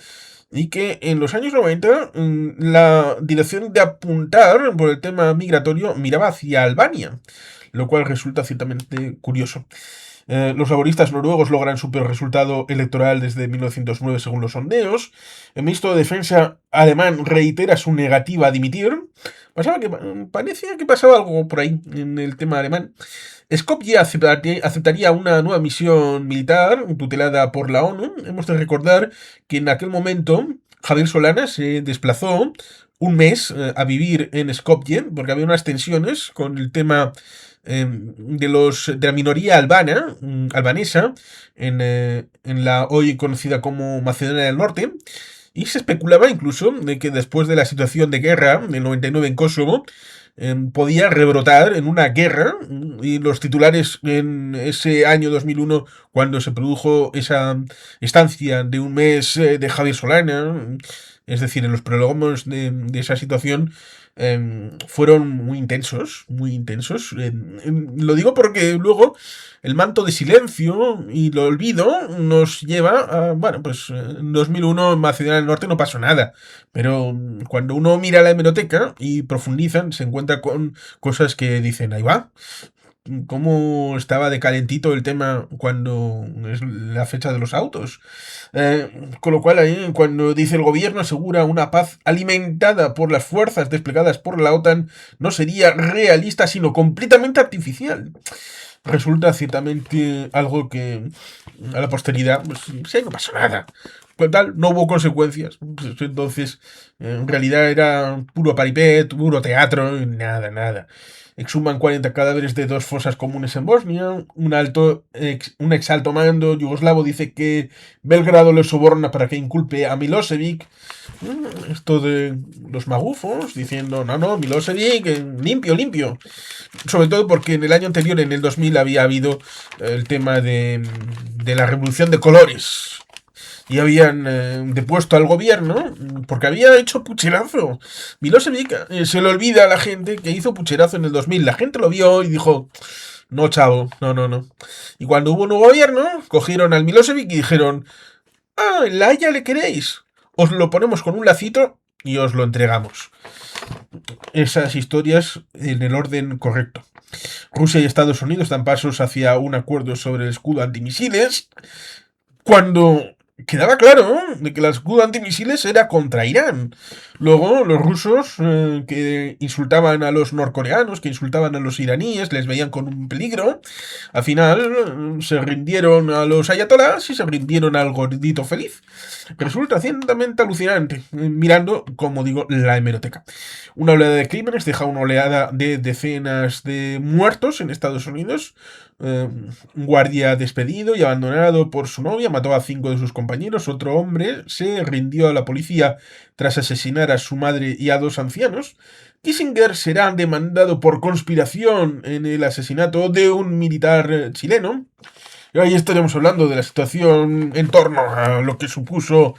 y que en los años 90 la dirección de apuntar por el tema migratorio miraba hacia Albania, lo cual resulta ciertamente curioso. Los laboristas noruegos logran su peor resultado electoral desde 1909 según los sondeos. El ministro de Defensa alemán reitera su negativa a dimitir. Parecía que pasaba algo por ahí en el tema alemán. Skopje aceptaría una nueva misión militar tutelada por la ONU. Hemos de recordar que en aquel momento Javier Solana se desplazó un mes a vivir en Skopje porque había unas tensiones con el tema de la minoría albanesa en la hoy conocida como Macedonia del Norte. Y se especulaba incluso de que después de la situación de guerra del 99 en Kosovo, podía rebrotar en una guerra, y los titulares en ese año 2001, cuando se produjo esa estancia de un mes de Javier Solana, es decir, en los prólogos de esa situación, fueron muy intensos, muy intensos. Lo digo porque luego el manto de silencio y el olvido nos lleva a, bueno, pues en 2001 en Macedonia del Norte no pasó nada, pero cuando uno mira la hemeroteca y profundizan, se encuentra con cosas que dicen, ahí va, cómo estaba de calentito el tema cuando es la fecha de los autos. Con lo cual ahí, cuando dice el gobierno asegura una paz alimentada por las fuerzas desplegadas por la OTAN, no sería realista, sino completamente artificial. Resulta ciertamente algo que a la posteridad, pues sí, no pasó nada. Pues tal, no hubo consecuencias. Pues, entonces, en realidad era puro paripé, puro teatro, y nada, nada. Exhuman 40 cadáveres de dos fosas comunes en Bosnia. Un ex alto mando yugoslavo dice que Belgrado le soborna para que inculpe a Milosevic. Esto de los magufos diciendo, no, no, Milosevic, limpio, limpio. Sobre todo porque en el año anterior, en el 2000, había habido el tema de la revolución de colores. Y habían depuesto al gobierno porque había hecho pucherazo. Milosevic se le olvida a la gente que hizo pucherazo en el 2000. La gente lo vio y dijo, no, chavo, no, no, no. Y cuando hubo un nuevo gobierno, cogieron al Milosevic y dijeron, ah, en La Haya le queréis. Os lo ponemos con un lacito y os lo entregamos. Esas historias en el orden correcto. Rusia y Estados Unidos dan pasos hacia un acuerdo sobre el escudo antimisiles cuando quedaba claro de que el escudo antimisiles era contra Irán. Luego los rusos que insultaban a los norcoreanos, que insultaban a los iraníes, les veían con un peligro. Al final se rindieron a los ayatolás y se rindieron al gordito feliz. Resulta ciertamente alucinante, mirando, como digo, la hemeroteca. Una oleada de crímenes deja una oleada de decenas de muertos en Estados Unidos. Un guardia despedido y abandonado por su novia mató a 5 de sus compañeros. Otro hombre se rindió a la policía tras asesinar a su madre y a 2 ancianos. Kissinger será demandado por conspiración en el asesinato de un militar chileno. Y ahí estaremos hablando de la situación en torno a lo que supuso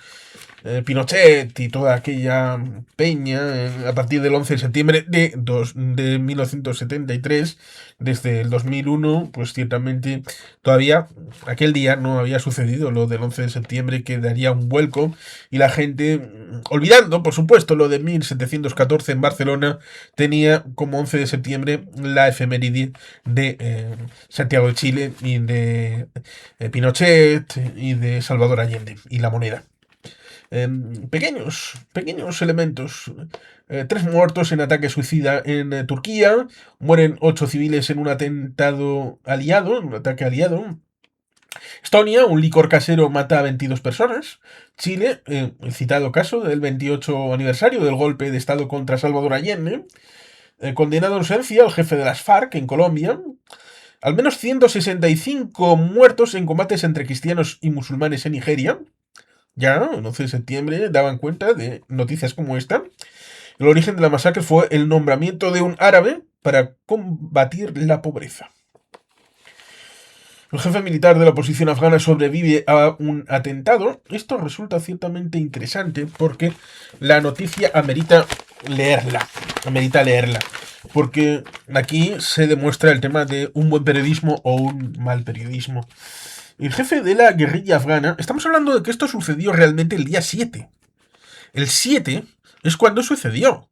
Pinochet y toda aquella peña a partir del 11 de septiembre de 1973. Desde el 2001, pues ciertamente todavía aquel día no había sucedido lo del 11 de septiembre, que daría un vuelco, y la gente, olvidando por supuesto lo de 1714 en Barcelona, tenía como 11 de septiembre la efeméride de Santiago de Chile y de Pinochet y de Salvador Allende y la moneda. Pequeños elementos. 3 muertos en ataque suicida en Turquía. Mueren 8 civiles en un atentado aliado, en un ataque aliado. Estonia, un licor casero mata a 22 personas. Chile, el citado caso del 28 aniversario del golpe de Estado contra Salvador Allende. Condenado en ausencia al jefe de las FARC en Colombia. Al menos 165 muertos en combates entre cristianos y musulmanes en Nigeria. Ya, el 11 de septiembre daban cuenta de noticias como esta. El origen de la masacre fue el nombramiento de un árabe para combatir la pobreza. El jefe militar de la oposición afgana sobrevive a un atentado. Esto resulta ciertamente interesante porque la noticia amerita leerla. Amerita leerla. Porque aquí se demuestra el tema de un buen periodismo o un mal periodismo. El jefe de la guerrilla afgana, estamos hablando de que esto sucedió realmente el día 7. El 7 es cuando sucedió.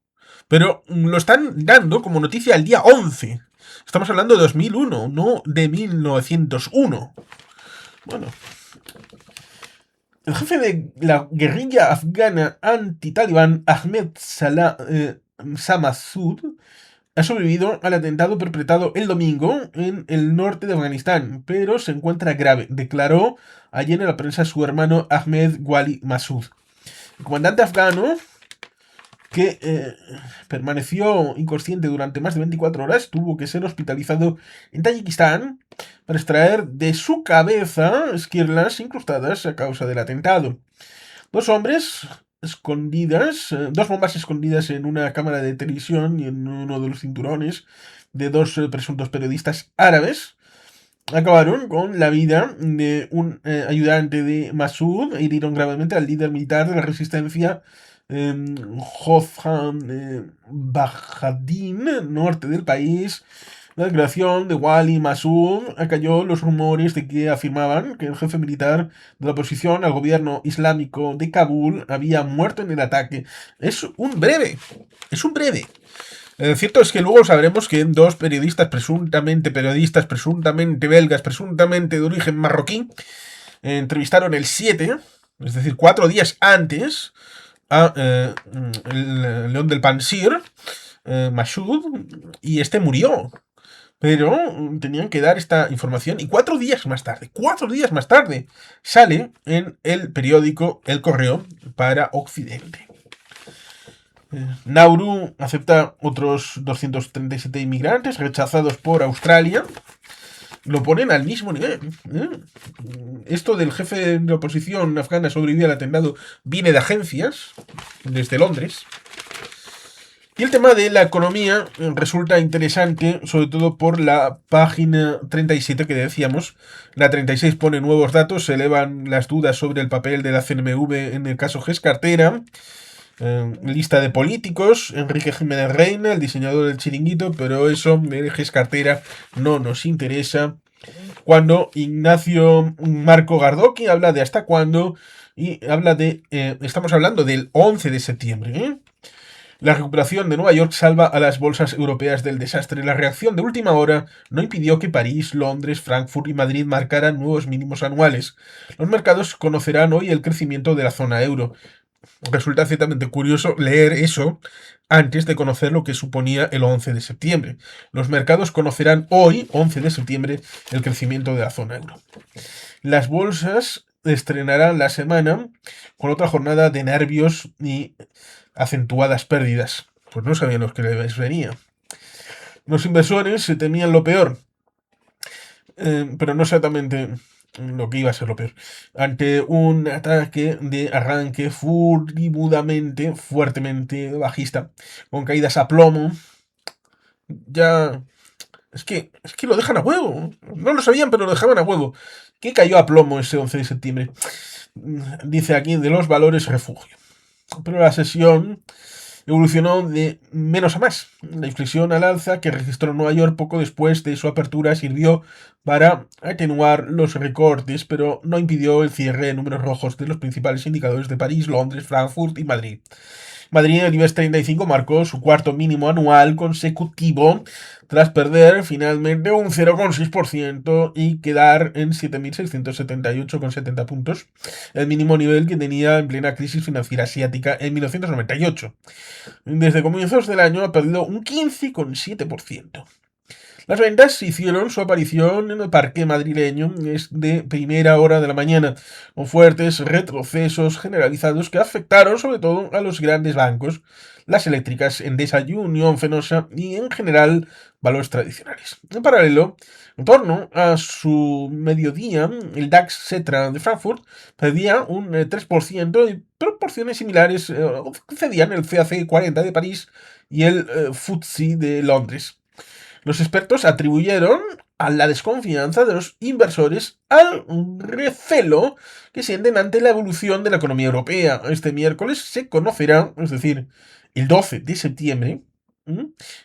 Pero lo están dando como noticia el día 11. Estamos hablando de 2001, no de 1901. Bueno. El jefe de la guerrilla afgana anti-talibán, Ahmed Salah Samasoud, ha sobrevivido al atentado perpetrado el domingo en el norte de Afganistán, pero se encuentra grave, declaró ayer en la prensa su hermano Ahmed Wali Massoud. El comandante afgano, que permaneció inconsciente durante más de 24 horas, tuvo que ser hospitalizado en Tayikistán para extraer de su cabeza esquirlas incrustadas a causa del atentado. 2 hombres escondidas, dos bombas escondidas en una cámara de televisión y en uno de los cinturones de dos presuntos periodistas árabes acabaron con la vida de un ayudante de Massoud e hirieron gravemente al líder militar de la resistencia Hotham Bahadin, norte del país. La declaración de Wali Massoud acalló los rumores de que afirmaban que el jefe militar de la oposición al gobierno islámico de Kabul había muerto en el ataque. Es un breve, es un breve. Cierto es que luego sabremos que dos periodistas presuntamente belgas, presuntamente de origen marroquí, entrevistaron el 7, es decir, 4 días antes, a el león del Pansir, Mashoud, y este murió. Pero tenían que dar esta información y 4 días más tarde, sale en el periódico El Correo para Occidente. Nauru acepta otros 237 inmigrantes rechazados por Australia. Lo ponen al mismo nivel. Esto del jefe de la oposición afgana sobrevivió al atentado viene de agencias, desde Londres. Y el tema de la economía resulta interesante, sobre todo por la página 37 que decíamos. La 36 pone nuevos datos, se elevan las dudas sobre el papel de la CNMV en el caso GES Cartera. Lista de políticos, Enrique Jiménez Reina, el diseñador del chiringuito, pero eso, GES Cartera, no nos interesa. Cuando Ignacio Marco Gardoqui habla de hasta cuándo, y habla de, estamos hablando del 11 de septiembre, La recuperación de Nueva York salva a las bolsas europeas del desastre. La reacción de última hora no impidió que París, Londres, Frankfurt y Madrid marcaran nuevos mínimos anuales. Los mercados conocerán hoy el crecimiento de la zona euro. Resulta ciertamente curioso leer eso antes de conocer lo que suponía el 11 de septiembre. Los mercados conocerán hoy, 11 de septiembre, el crecimiento de la zona euro. Las bolsas estrenarán la semana con otra jornada de nervios y acentuadas pérdidas. Pues no sabían los que les venía. Los inversores se temían lo peor, pero no exactamente lo que iba a ser lo peor. Ante un ataque de arranque furibundamente, fuertemente bajista, con caídas a plomo, ya... Es que lo dejan a huevo. No lo sabían, pero lo dejaban a huevo. ¿Qué cayó a plomo ese 11 de septiembre? Dice aquí de los valores refugio. Pero la sesión evolucionó de menos a más. La inflexión al alza que registró Nueva York poco después de su apertura sirvió para atenuar los recortes, pero no impidió el cierre de números rojos de los principales indicadores de París, Londres, Frankfurt y Madrid. Madrid, el IBEX 35 marcó su cuarto mínimo anual consecutivo tras perder finalmente un 0,6% y quedar en 7.678,70 puntos, el mínimo nivel que tenía en plena crisis financiera asiática en 1998. Desde comienzos del año ha perdido un 15,7%. Las ventas hicieron su aparición en el parque madrileño de primera hora de la mañana, con fuertes retrocesos generalizados que afectaron sobre todo a los grandes bancos, las eléctricas Endesa y Unión Fenosa y en general valores tradicionales. En paralelo, en torno a su mediodía, el DAX Xetra de Frankfurt perdía un 3% y proporciones similares cedían el CAC 40 de París y el FTSE de Londres. Los expertos atribuyeron a la desconfianza de los inversores al recelo que sienten ante la evolución de la economía europea. Este miércoles se conocerá, es decir, el 12 de septiembre,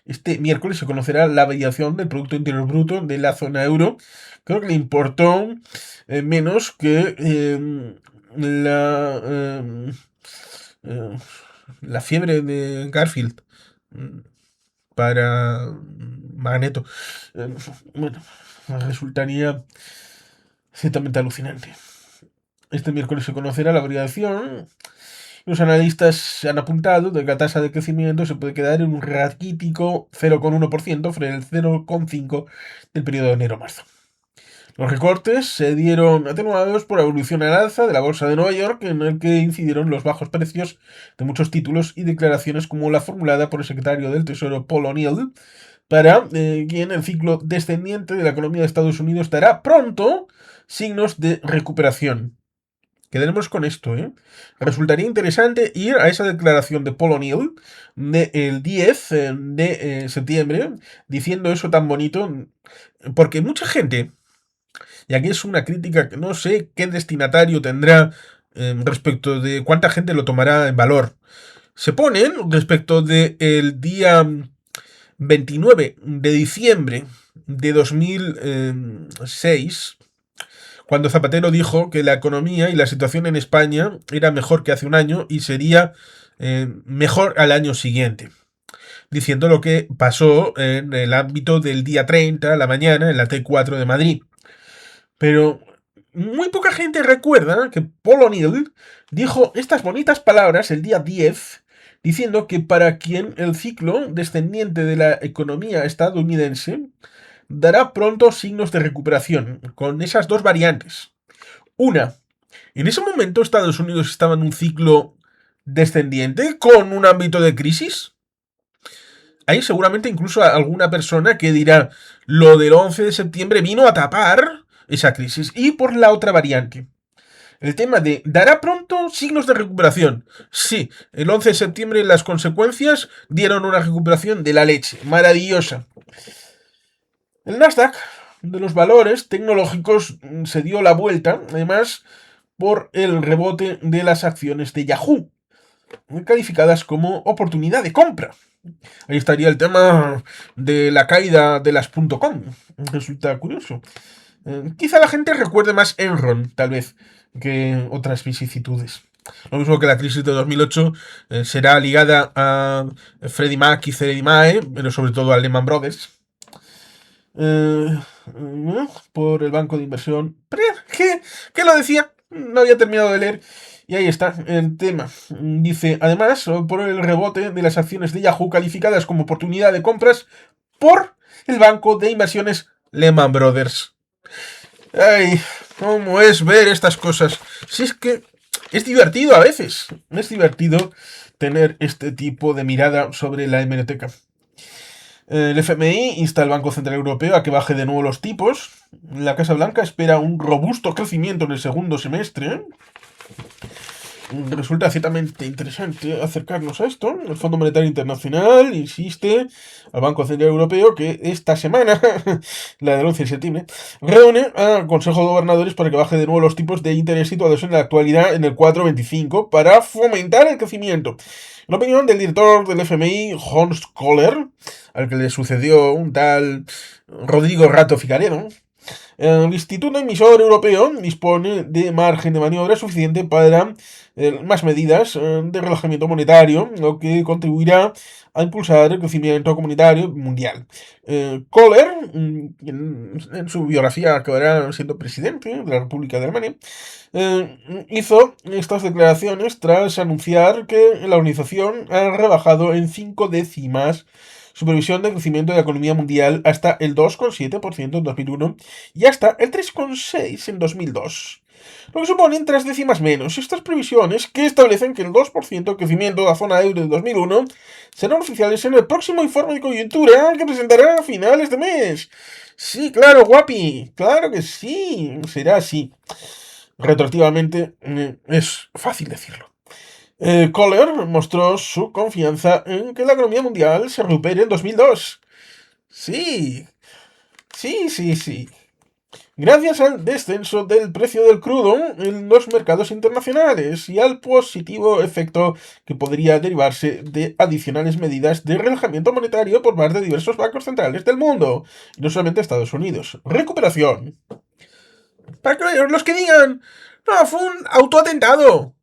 este miércoles se conocerá la variación del Producto Interior Bruto de la zona euro. Creo que le importó menos que la fiebre de Garfield para Magneto. Bueno, resultaría ciertamente alucinante. Este miércoles se conocerá la variación. Los analistas se han apuntado de que la tasa de crecimiento se puede quedar en un raquítico 0,1% frente al 0,5% del periodo de enero-marzo. Los recortes se dieron atenuados por la evolución al alza de la bolsa de Nueva York, en el que incidieron los bajos precios de muchos títulos y declaraciones como la formulada por el secretario del Tesoro Paul O'Neill, para quien el ciclo descendiente de la economía de Estados Unidos dará pronto signos de recuperación. Quedaremos con esto, ¿eh? Resultaría interesante ir a esa declaración de Paul O'Neill del 10 de septiembre diciendo eso tan bonito, porque mucha gente, y aquí es una crítica que no sé qué destinatario tendrá respecto de cuánta gente lo tomará en valor. Se ponen respecto del día 29 de diciembre de 2006, cuando Zapatero dijo que la economía y la situación en España era mejor que hace un año y sería mejor al año siguiente, diciendo lo que pasó en el ámbito del día 30 a la mañana en la T4 de Madrid. Pero muy poca gente recuerda que Paul O'Neill dijo estas bonitas palabras el día 10, diciendo que para quien el ciclo descendiente de la economía estadounidense dará pronto signos de recuperación, con esas dos variantes. Una, en ese momento Estados Unidos estaba en un ciclo descendiente con un ámbito de crisis. Hay seguramente incluso alguna persona que dirá, lo del 11 de septiembre vino a tapar esa crisis. Y por la otra variante, el tema de dará pronto signos de recuperación. Sí, el 11 de septiembre las consecuencias dieron una recuperación de la leche, maravillosa. El Nasdaq de los valores tecnológicos se dio la vuelta, además, por el rebote de las acciones de Yahoo, calificadas como oportunidad de compra. Ahí estaría el tema de la caída de las .com. Resulta curioso. Quizá la gente recuerde más Enron, tal vez, que otras vicisitudes. Lo mismo que la crisis de 2008 será ligada a Freddie Mac y Freddie Mae, pero sobre todo a Lehman Brothers. Por el banco de inversión. ¿Qué lo decía? No había terminado de leer. Y ahí está el tema. Dice, además, por el rebote de las acciones de Yahoo calificadas como oportunidad de compras por el banco de inversiones Lehman Brothers. Ay, ¿cómo es ver estas cosas? Si es que es divertido a veces. Es divertido tener este tipo de mirada sobre la hemeroteca. El FMI insta al Banco Central Europeo a que baje de nuevo los tipos. La Casa Blanca espera un robusto crecimiento en el segundo semestre. Resulta ciertamente interesante acercarnos a esto. El Fondo Monetario Internacional insiste al Banco Central Europeo que esta semana, la del 11 de septiembre, reúne al Consejo de Gobernadores para que baje de nuevo los tipos de interés situados en la actualidad en el 4,25 para fomentar el crecimiento. La opinión del director del FMI, Hans Kohler, al que le sucedió un tal Rodrigo Rato Ficaredo. El Instituto Emisor Europeo dispone de margen de maniobra suficiente para más medidas de relajamiento monetario, lo que contribuirá a impulsar el crecimiento comunitario mundial. Kohler, en su biografía acabará siendo presidente de la República de Alemania, hizo estas declaraciones tras anunciar que la organización ha rebajado en 5 décimas su previsión de crecimiento de la economía mundial hasta el 2,7% en 2001 y hasta el 3,6% en 2002. Lo que suponen 3 décimas menos. Estas previsiones, que establecen que el 2% de crecimiento de la zona euro de 2001 serán oficiales en el próximo informe de coyuntura que presentará a finales de mes. Sí, claro, guapi. Claro que sí. Será así. Retroactivamente es fácil decirlo. Kohler mostró su confianza en que la economía mundial se recupere en 2002. Sí, sí. Gracias al descenso del precio del crudo en los mercados internacionales y al positivo efecto que podría derivarse de adicionales medidas de relajamiento monetario por parte de diversos bancos centrales del mundo, y no solamente Estados Unidos. Recuperación. Para que los que digan, no, fue un autoatentado.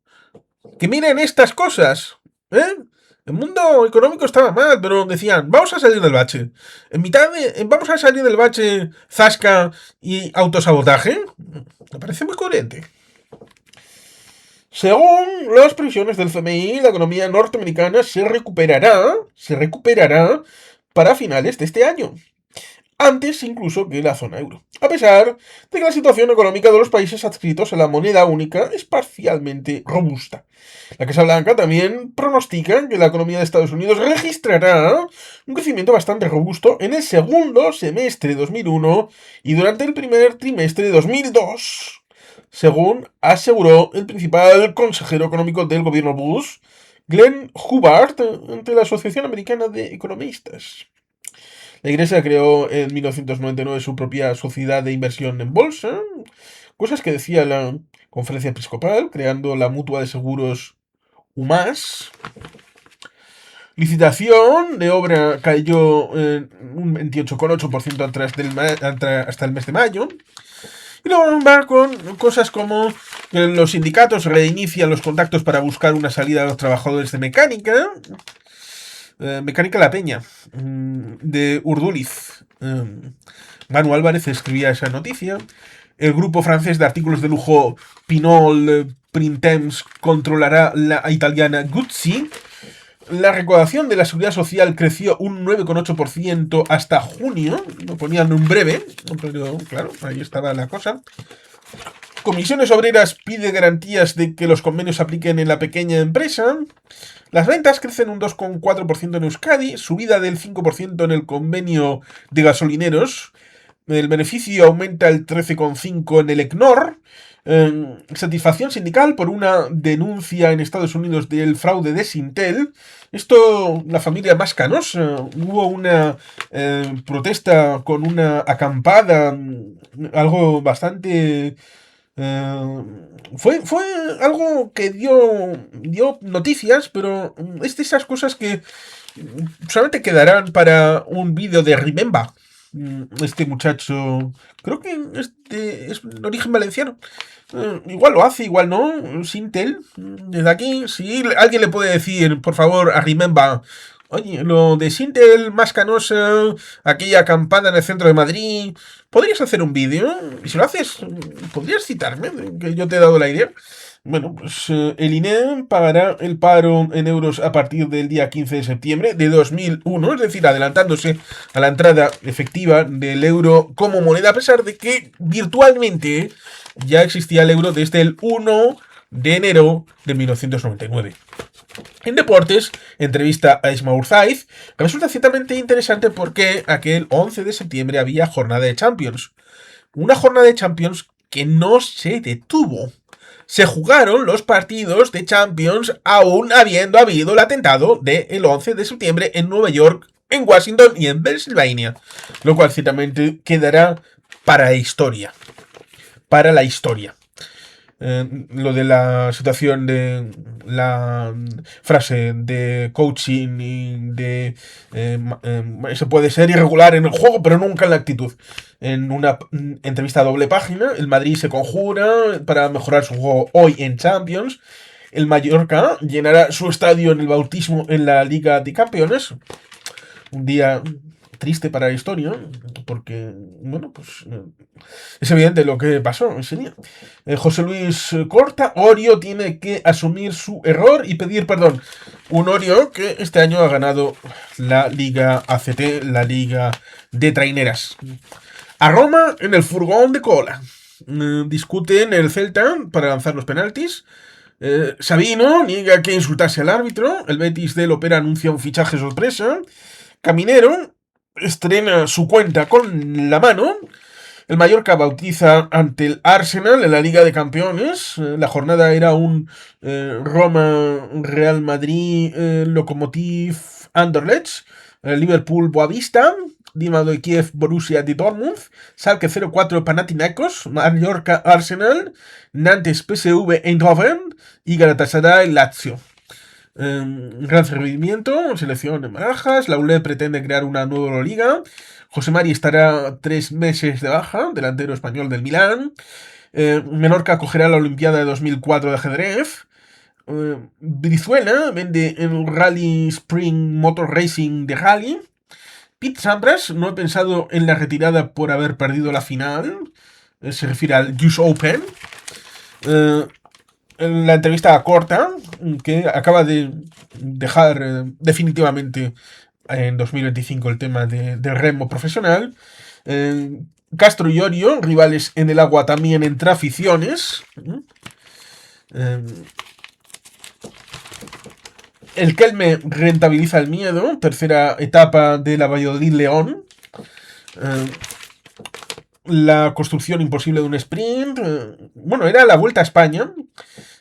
Que miren estas cosas, ¿eh? El mundo económico estaba mal, pero decían, vamos a salir del bache. Vamos a salir del bache, zasca y autosabotaje. Me parece muy coherente. Según las previsiones del FMI, la economía norteamericana se recuperará para finales de este año. Antes incluso que la zona euro, a pesar de que la situación económica de los países adscritos a la moneda única es parcialmente robusta. La Casa Blanca también pronostica que la economía de Estados Unidos registrará un crecimiento bastante robusto en el segundo semestre de 2001 y durante el primer trimestre de 2002, según aseguró el principal consejero económico del gobierno Bush, Glenn Hubbard, ante la Asociación Americana de Economistas. La Iglesia creó en 1999 su propia sociedad de inversión en bolsa, cosas que decía la conferencia episcopal, creando la mutua de seguros UMAS. Licitación de obra cayó un 28,8% hasta el mes de mayo. Y luego va con cosas como que los sindicatos reinician los contactos para buscar una salida a los trabajadores de mecánica. Mecánica La Peña, de Urduliz. Manu Álvarez escribía esa noticia. El grupo francés de artículos de lujo Pinol Printemps controlará la italiana Gucci. La recaudación de la seguridad social creció un 9,8% hasta junio. Lo ponían un breve, pero claro, ahí estaba la cosa. Comisiones Obreras pide garantías de que los convenios se apliquen en la pequeña empresa. Las ventas crecen un 2,4% en Euskadi, subida del 5% en el convenio de gasolineros. El beneficio aumenta el 13,5% en el ECNOR. Satisfacción sindical por una denuncia en Estados Unidos del fraude de Sintel. Esto, la familia más canosa. Hubo una protesta con una acampada, algo bastante... fue algo que dio noticias, pero es de esas cosas que solamente quedarán para un vídeo de Remember. Este muchacho, creo que es de origen valenciano. Igual lo hace, igual no. Sintel, desde aquí, si alguien le puede decir, por favor, a Remember, oye, lo de Sintel más canosa, aquella acampada en el centro de Madrid, ¿podrías hacer un vídeo? Y si lo haces, ¿podrías citarme? Que yo te he dado la idea. Bueno, pues el INE pagará el paro en euros a partir del día 15 de septiembre de 2001, es decir, adelantándose a la entrada efectiva del euro como moneda, a pesar de que virtualmente ya existía el euro desde el 1 de enero de 1999. En deportes, entrevista a Isma Urzaiz, resulta ciertamente interesante porque aquel 11 de septiembre había jornada de Champions. Una jornada de Champions que no se detuvo. Se jugaron los partidos de Champions aún habiendo habido el atentado del 11 de septiembre en Nueva York, en Washington y en Pensilvania. Lo cual ciertamente quedará para la historia. Para la historia. Lo de la situación de la frase de coaching y de se puede ser irregular en el juego pero nunca en la actitud. En una entrevista a doble página, el Madrid se conjura para mejorar su juego hoy en Champions. El Mallorca llenará su estadio en el bautismo en la Liga de Campeones. Un día triste para la historia, porque, bueno, pues es evidente lo que pasó ese día. José Luis Corta, Orio tiene que asumir su error y pedir perdón. Un Orio que este año ha ganado la Liga ACT, la Liga de Traineras. A Roma en el furgón de cola. Discuten el Celta para lanzar los penaltis. Sabino niega que insultase al árbitro. El Betis del Opera anuncia un fichaje sorpresa. Caminero estrena su cuenta con la mano. El Mallorca bautiza ante el Arsenal en la Liga de Campeones. La jornada era un Roma-Real Madrid, Lokomotiv Anderlecht, Liverpool Boavista, Dinamo de Kiev Borussia de Dortmund, Schalke 04 Panathinaikos, Mallorca Arsenal, Nantes PSV Eindhoven y Galatasaray Lazio. Gran recibimiento, selección en barajas. La ULE pretende crear una nueva liga. José Mari estará 3 meses de baja, delantero español del Milán. Menorca acogerá la Olimpiada de 2004 de ajedrez. Brizuela vende el Rally Spring Motor Racing de Rally. Pete Sampras no he pensado en la retirada por haber perdido la final. Se refiere al US Open. La entrevista corta, que acaba de dejar definitivamente en 2025 el tema del remo profesional. Castro y Orio, rivales en el agua también entre aficiones. El Kelme rentabiliza el miedo, tercera etapa de la Valladolid-León. la construcción imposible de un sprint. Bueno, era la Vuelta a España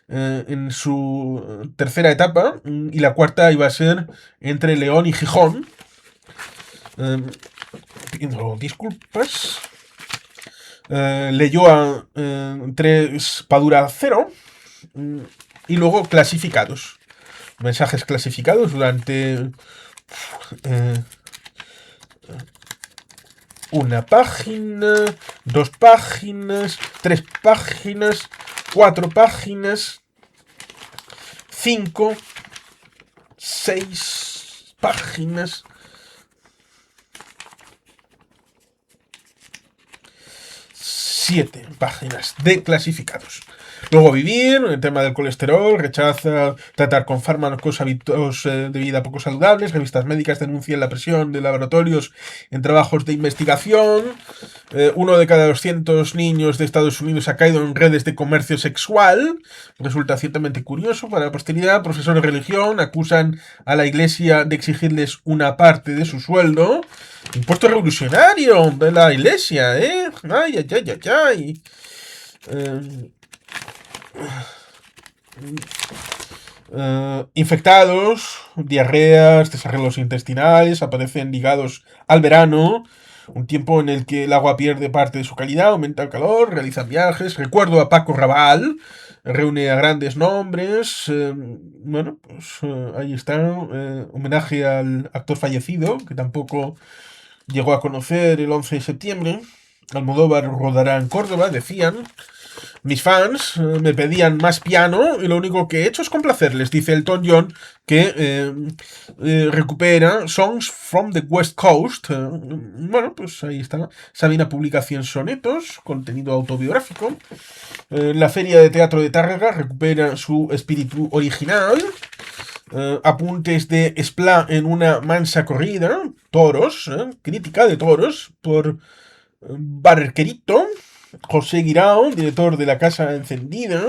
en su tercera etapa y la cuarta iba a ser entre León y Gijón. Pidiendo disculpas. Leyó a 3 Padura 0 y luego clasificados. Mensajes clasificados durante una página, 2 páginas, 3 páginas, 4 páginas, 5, 6 páginas, 7 páginas de clasificados. Luego vivir, el tema del colesterol, rechaza tratar con fármacos hábitos de vida poco saludables, revistas médicas denuncian la presión de laboratorios en trabajos de investigación, 1 de cada 200 niños de Estados Unidos ha caído en redes de comercio sexual, resulta ciertamente curioso para la posteridad. Profesores de religión acusan a la iglesia de exigirles una parte de su sueldo. Impuesto revolucionario de la iglesia, ¿eh? Ay, ay, ay, ay, ay. Infectados, diarreas, desarreglos intestinales aparecen ligados al verano, un tiempo en el que el agua pierde parte de su calidad, aumenta el calor, realizan viajes. Recuerdo a Paco Rabanne, reúne a grandes nombres. Bueno, pues ahí está, homenaje al actor fallecido, que tampoco llegó a conocer el 11 de septiembre. Almodóvar rodará en Córdoba, decían. Mis fans me pedían más piano y lo único que he hecho es complacerles, dice Elton John, que recupera Songs from the West Coast. Bueno, pues ahí está. Sabina publica 100 sonetos, contenido autobiográfico. La Feria de Teatro de Tárrega recupera su espíritu original. Apuntes de Esplá en una mansa corrida. Toros, crítica de toros por Barquerito. José Guirao, director de La Casa Encendida.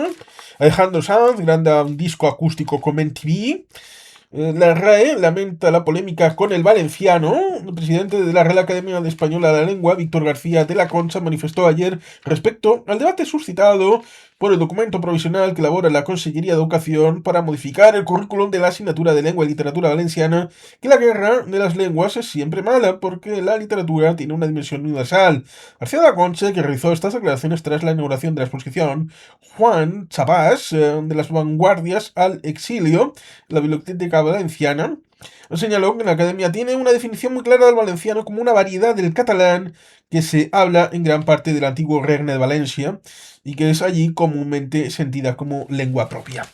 Alejandro Sanz graba un disco acústico con MTV. La RAE lamenta la polémica con el valenciano. El presidente de la Real Academia Española de la Lengua, Víctor García de la Concha, manifestó ayer respecto al debate suscitado por el documento provisional que elabora la Consellería de Educación para modificar el currículum de la asignatura de Lengua y Literatura Valenciana, que la guerra de las lenguas es siempre mala porque la literatura tiene una dimensión universal. García de la Concha, que realizó estas declaraciones tras la inauguración de la exposición Juan Chapás, de las vanguardias al exilio, la Biblioteca Valenciana, señaló que la Academia tiene una definición muy clara del valenciano como una variedad del catalán que se habla en gran parte del antiguo Regne de Valencia y que es allí comúnmente sentida como lengua propia.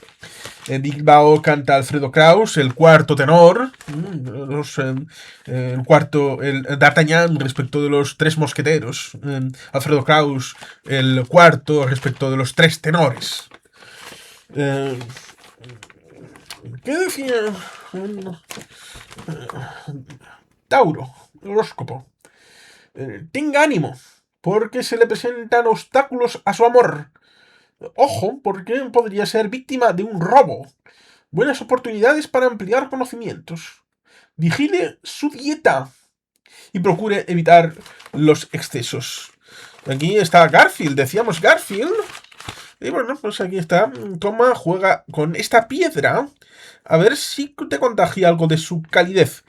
En Bilbao canta Alfredo Kraus, el cuarto tenor, el D'Artagnan respecto de los 3 mosqueteros, Alfredo Kraus el cuarto respecto de los 3 tenores. ¿Qué decía Tauro, horóscopo? Tenga ánimo, porque se le presentan obstáculos a su amor. Ojo, porque podría ser víctima de un robo. Buenas oportunidades para ampliar conocimientos. Vigile su dieta y procure evitar los excesos. Aquí está Garfield, decíamos Garfield. Y bueno, pues aquí está. Toma, juega con esta piedra. A ver si te contagia algo de su calidez.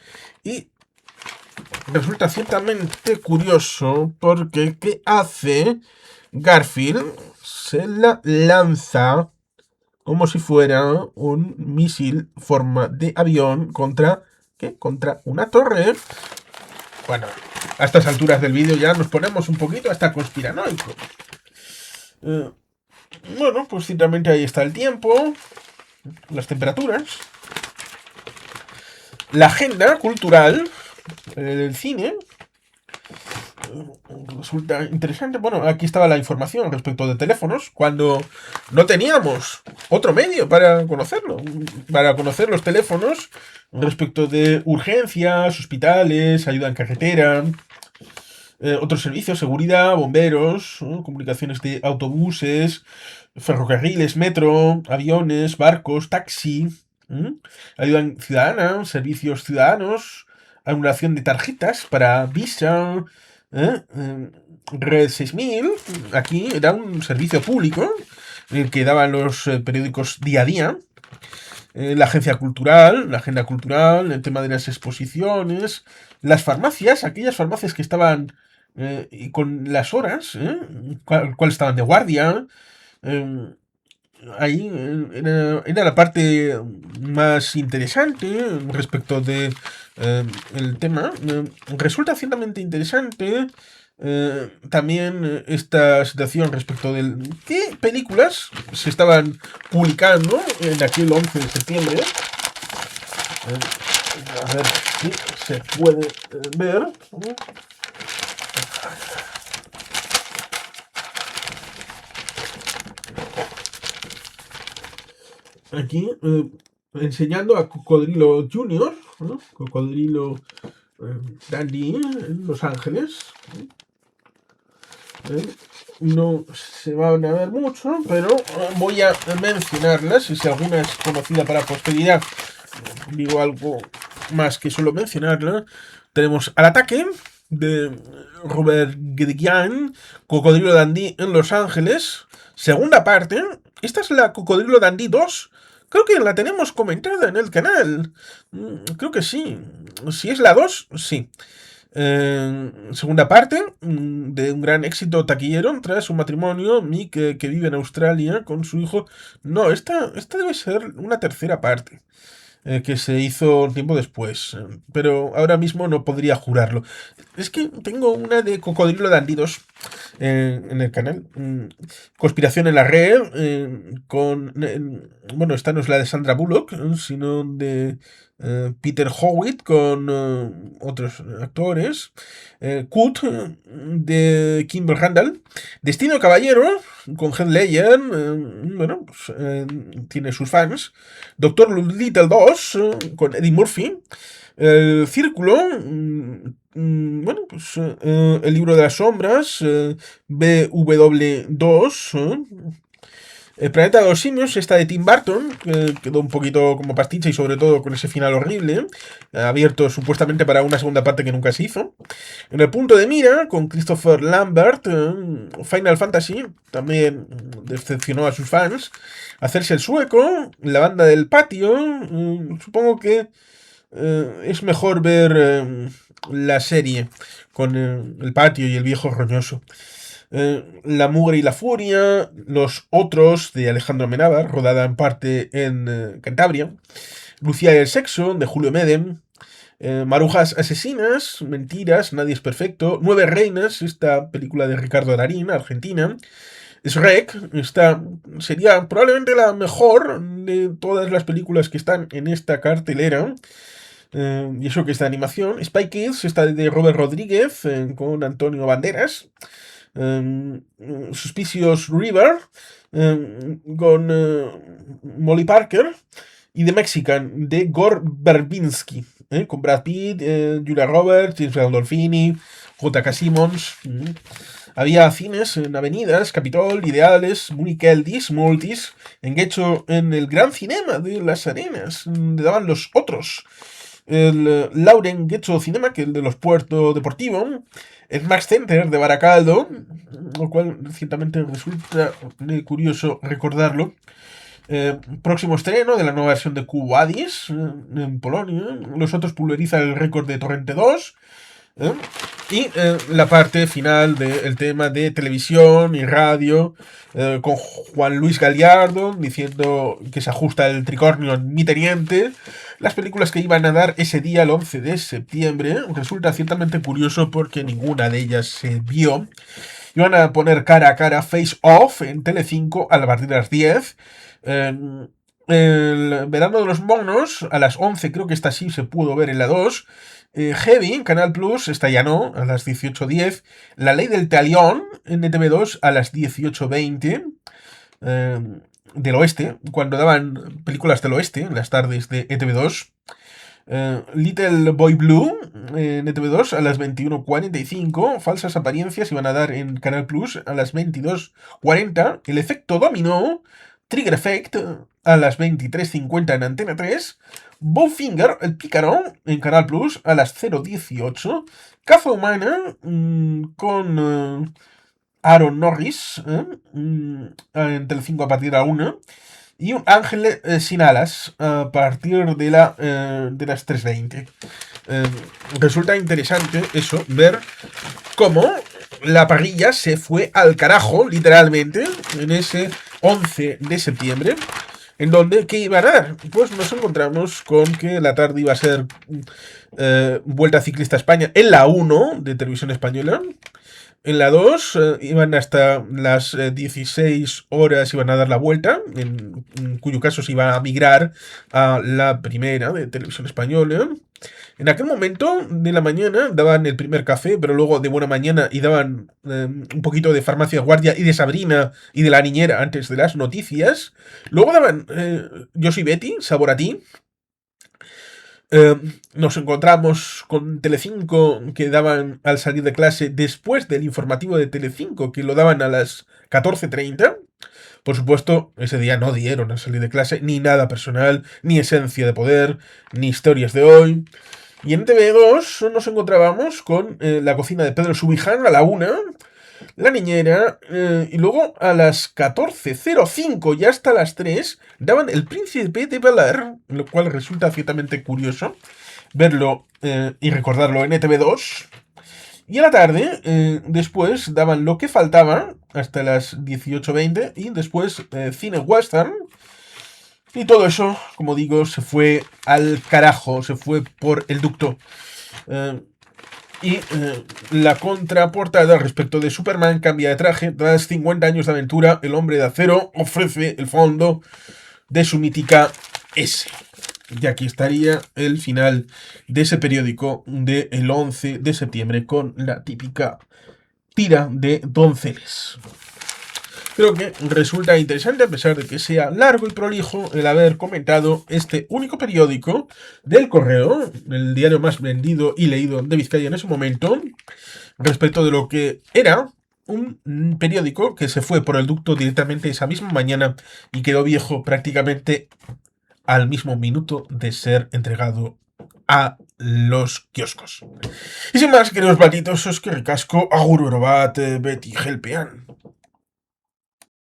Y resulta ciertamente curioso porque ¿qué hace Garfield? Se la lanza como si fuera un misil forma de avión contra, ¿qué? Contra una torre. Bueno, a estas alturas del vídeo ya nos ponemos un poquito hasta conspiranoico. Bueno, pues ciertamente ahí está el tiempo, las temperaturas, la agenda cultural del cine. Resulta interesante. Bueno, aquí estaba la información respecto de teléfonos, cuando no teníamos otro medio para conocerlo, para conocer los teléfonos respecto de urgencias, hospitales, ayuda en carretera, otros servicios, seguridad, bomberos, comunicaciones de autobuses, ferrocarriles, metro, aviones, barcos, taxi, ayuda ciudadana, servicios ciudadanos, anulación de tarjetas para Visa, Red 6000, aquí era un servicio público en el que daban los periódicos día a día. La agencia cultural, la agenda cultural, el tema de las exposiciones, las farmacias, aquellas farmacias que estaban y con las horas, cuál estaban de guardia. eh, Ahí era la parte más interesante respecto de el tema. Resulta ciertamente interesante también esta situación respecto de qué películas se estaban publicando en aquel 11 de septiembre. A ver si se puede ver. Aquí enseñando a Cocodrilo Junior, ¿no? Cocodrilo Dandy en Los Ángeles. No se van a ver mucho, pero voy a mencionarlas. Y si alguna es conocida para posteridad, digo algo más que solo mencionarla. Tenemos Al ataque de Robert Guédiguian, Cocodrilo Dandy en Los Ángeles. Segunda parte. Esta es la Cocodrilo Dandy 2. Creo que la tenemos comentada en el canal. Creo que sí. Si es la 2, sí. Segunda parte de un gran éxito taquillero tras un matrimonio, Mick que vive en Australia con su hijo. No, esta debe ser una tercera parte que se hizo un tiempo después, pero ahora mismo no podría jurarlo. Es que tengo una de Cocodrilo Dandy 2 en el canal. Conspiración en la red, con... bueno, esta no es la de Sandra Bullock, sino de Peter Howitt con otros actores. Cut, de Kimber Randall. Destino de Caballero, con Heath Ledger, bueno, pues, tiene sus fans. Doctor Little 2, con Eddie Murphy. El Círculo, bueno, pues el libro de las sombras, BW2, el planeta de los simios, esta de Tim Burton, que quedó un poquito como pasticha y sobre todo con ese final horrible, abierto supuestamente para una segunda parte que nunca se hizo. En el punto de mira, con Christopher Lambert, Final Fantasy, también decepcionó a sus fans. Hacerse el sueco, la banda del patio, supongo que es mejor ver la serie con el patio y el viejo roñoso. La mugre y la furia, Los otros de Alejandro Amenábar, rodada en parte en Cantabria. Lucía y el sexo de Julio Medem. Marujas asesinas, mentiras, nadie es perfecto. Nueve reinas, esta película de Ricardo Darín, Argentina. Shrek, esta sería probablemente la mejor de todas las películas que están en esta cartelera. Y eso que está de animación. Spy Kids, esta de Robert Rodríguez con Antonio Banderas. Suspicious River con Molly Parker. Y The Mexican de Gore Verbinski, con Brad Pitt, Julia Roberts, James Gandolfini, J.K. Simmons. Había cines en avenidas, Capitol, Ideales, Municheldis, Multis, en Guecho, en el Gran Cinema de Las Arenas, donde daban Los otros. El Lauren Guecho Cinema, que es el de los Puerto Deportivo, el Max Center de Baracaldo, lo cual ciertamente resulta curioso recordarlo. Próximo estreno de la nueva versión de Quo Vadis en Polonia. Los otros pulverizan el récord de Torrente 2. Y la parte final del tema de televisión y radio, con Juan Luis Gallardo diciendo que se ajusta el tricornio en Mi Teniente. Las películas que iban a dar ese día, el 11 de septiembre, resulta ciertamente curioso porque ninguna de ellas se vio. Iban a poner cara a cara Face Off en Telecinco a partir de las 10. El verano de los monos a las 11, creo que esta sí se pudo ver en la 2. Heavy en Canal Plus, esta ya no, a las 18:10. La ley del talión en ETV2 a las 18:20. Del oeste, cuando daban películas del oeste en las tardes de ETV2. Little Boy Blue en ETV2 a las 21:45. Falsas apariencias iban a dar en Canal Plus a las 22:40. El efecto dominó Trigger Effect a las 23:50 en Antena 3. Bowfinger, el pícaro, en Canal Plus a las 0:18. Caza Humana con Aaron Norris en Telecinco a partir de la 1. Y un Ángel sin alas a partir de las 3:20. Resulta interesante eso, ver cómo la parrilla se fue al carajo, literalmente, en ese 11 de septiembre. En donde, ¿qué iban a dar? Pues nos encontramos con que la tarde iba a ser Vuelta Ciclista a España en la 1 de Televisión Española. En la 2 iban hasta las 16 horas, iban a dar la vuelta, en cuyo caso se iba a migrar a la primera de Televisión Española. En aquel momento de la mañana daban el primer café, pero luego de buena mañana y daban un poquito de Farmacia Guardia y de Sabrina y de la niñera antes de las noticias. Luego daban Yo soy Betty, Sabor a ti. Nos encontramos con Telecinco que daban al salir de clase después del informativo de Telecinco que lo daban a las 14:30. Por supuesto, ese día no dieron al salir de clase ni nada personal, ni esencia de poder, ni historias de hoy. Y en TV2 nos encontrábamos con La cocina de Pedro Subiján a la 1, La niñera, y luego a las 14:05 y hasta las 3 daban El príncipe de Bel-Air, lo cual resulta ciertamente curioso verlo y recordarlo en ETV2. Y a la tarde, después daban Lo que faltaba hasta las 18:20 y después Cine Western. Y todo eso, como digo, se fue al carajo, se fue por el ducto. La contraportada respecto de Superman cambia de traje. Tras 50 años de aventura, el hombre de acero ofrece el fondo de su mítica S. Y aquí estaría el final de ese periódico del 11 de septiembre con la típica tira de donceles. Creo que resulta interesante, a pesar de que sea largo y prolijo, el haber comentado este único periódico del Correo, el diario más vendido y leído de Vizcaya en ese momento, respecto de lo que era un periódico que se fue por el ducto directamente esa misma mañana y quedó viejo prácticamente al mismo minuto de ser entregado a los kioscos. Y sin más, queridos batitos, os que recasco, agur bat, Betty Helpean.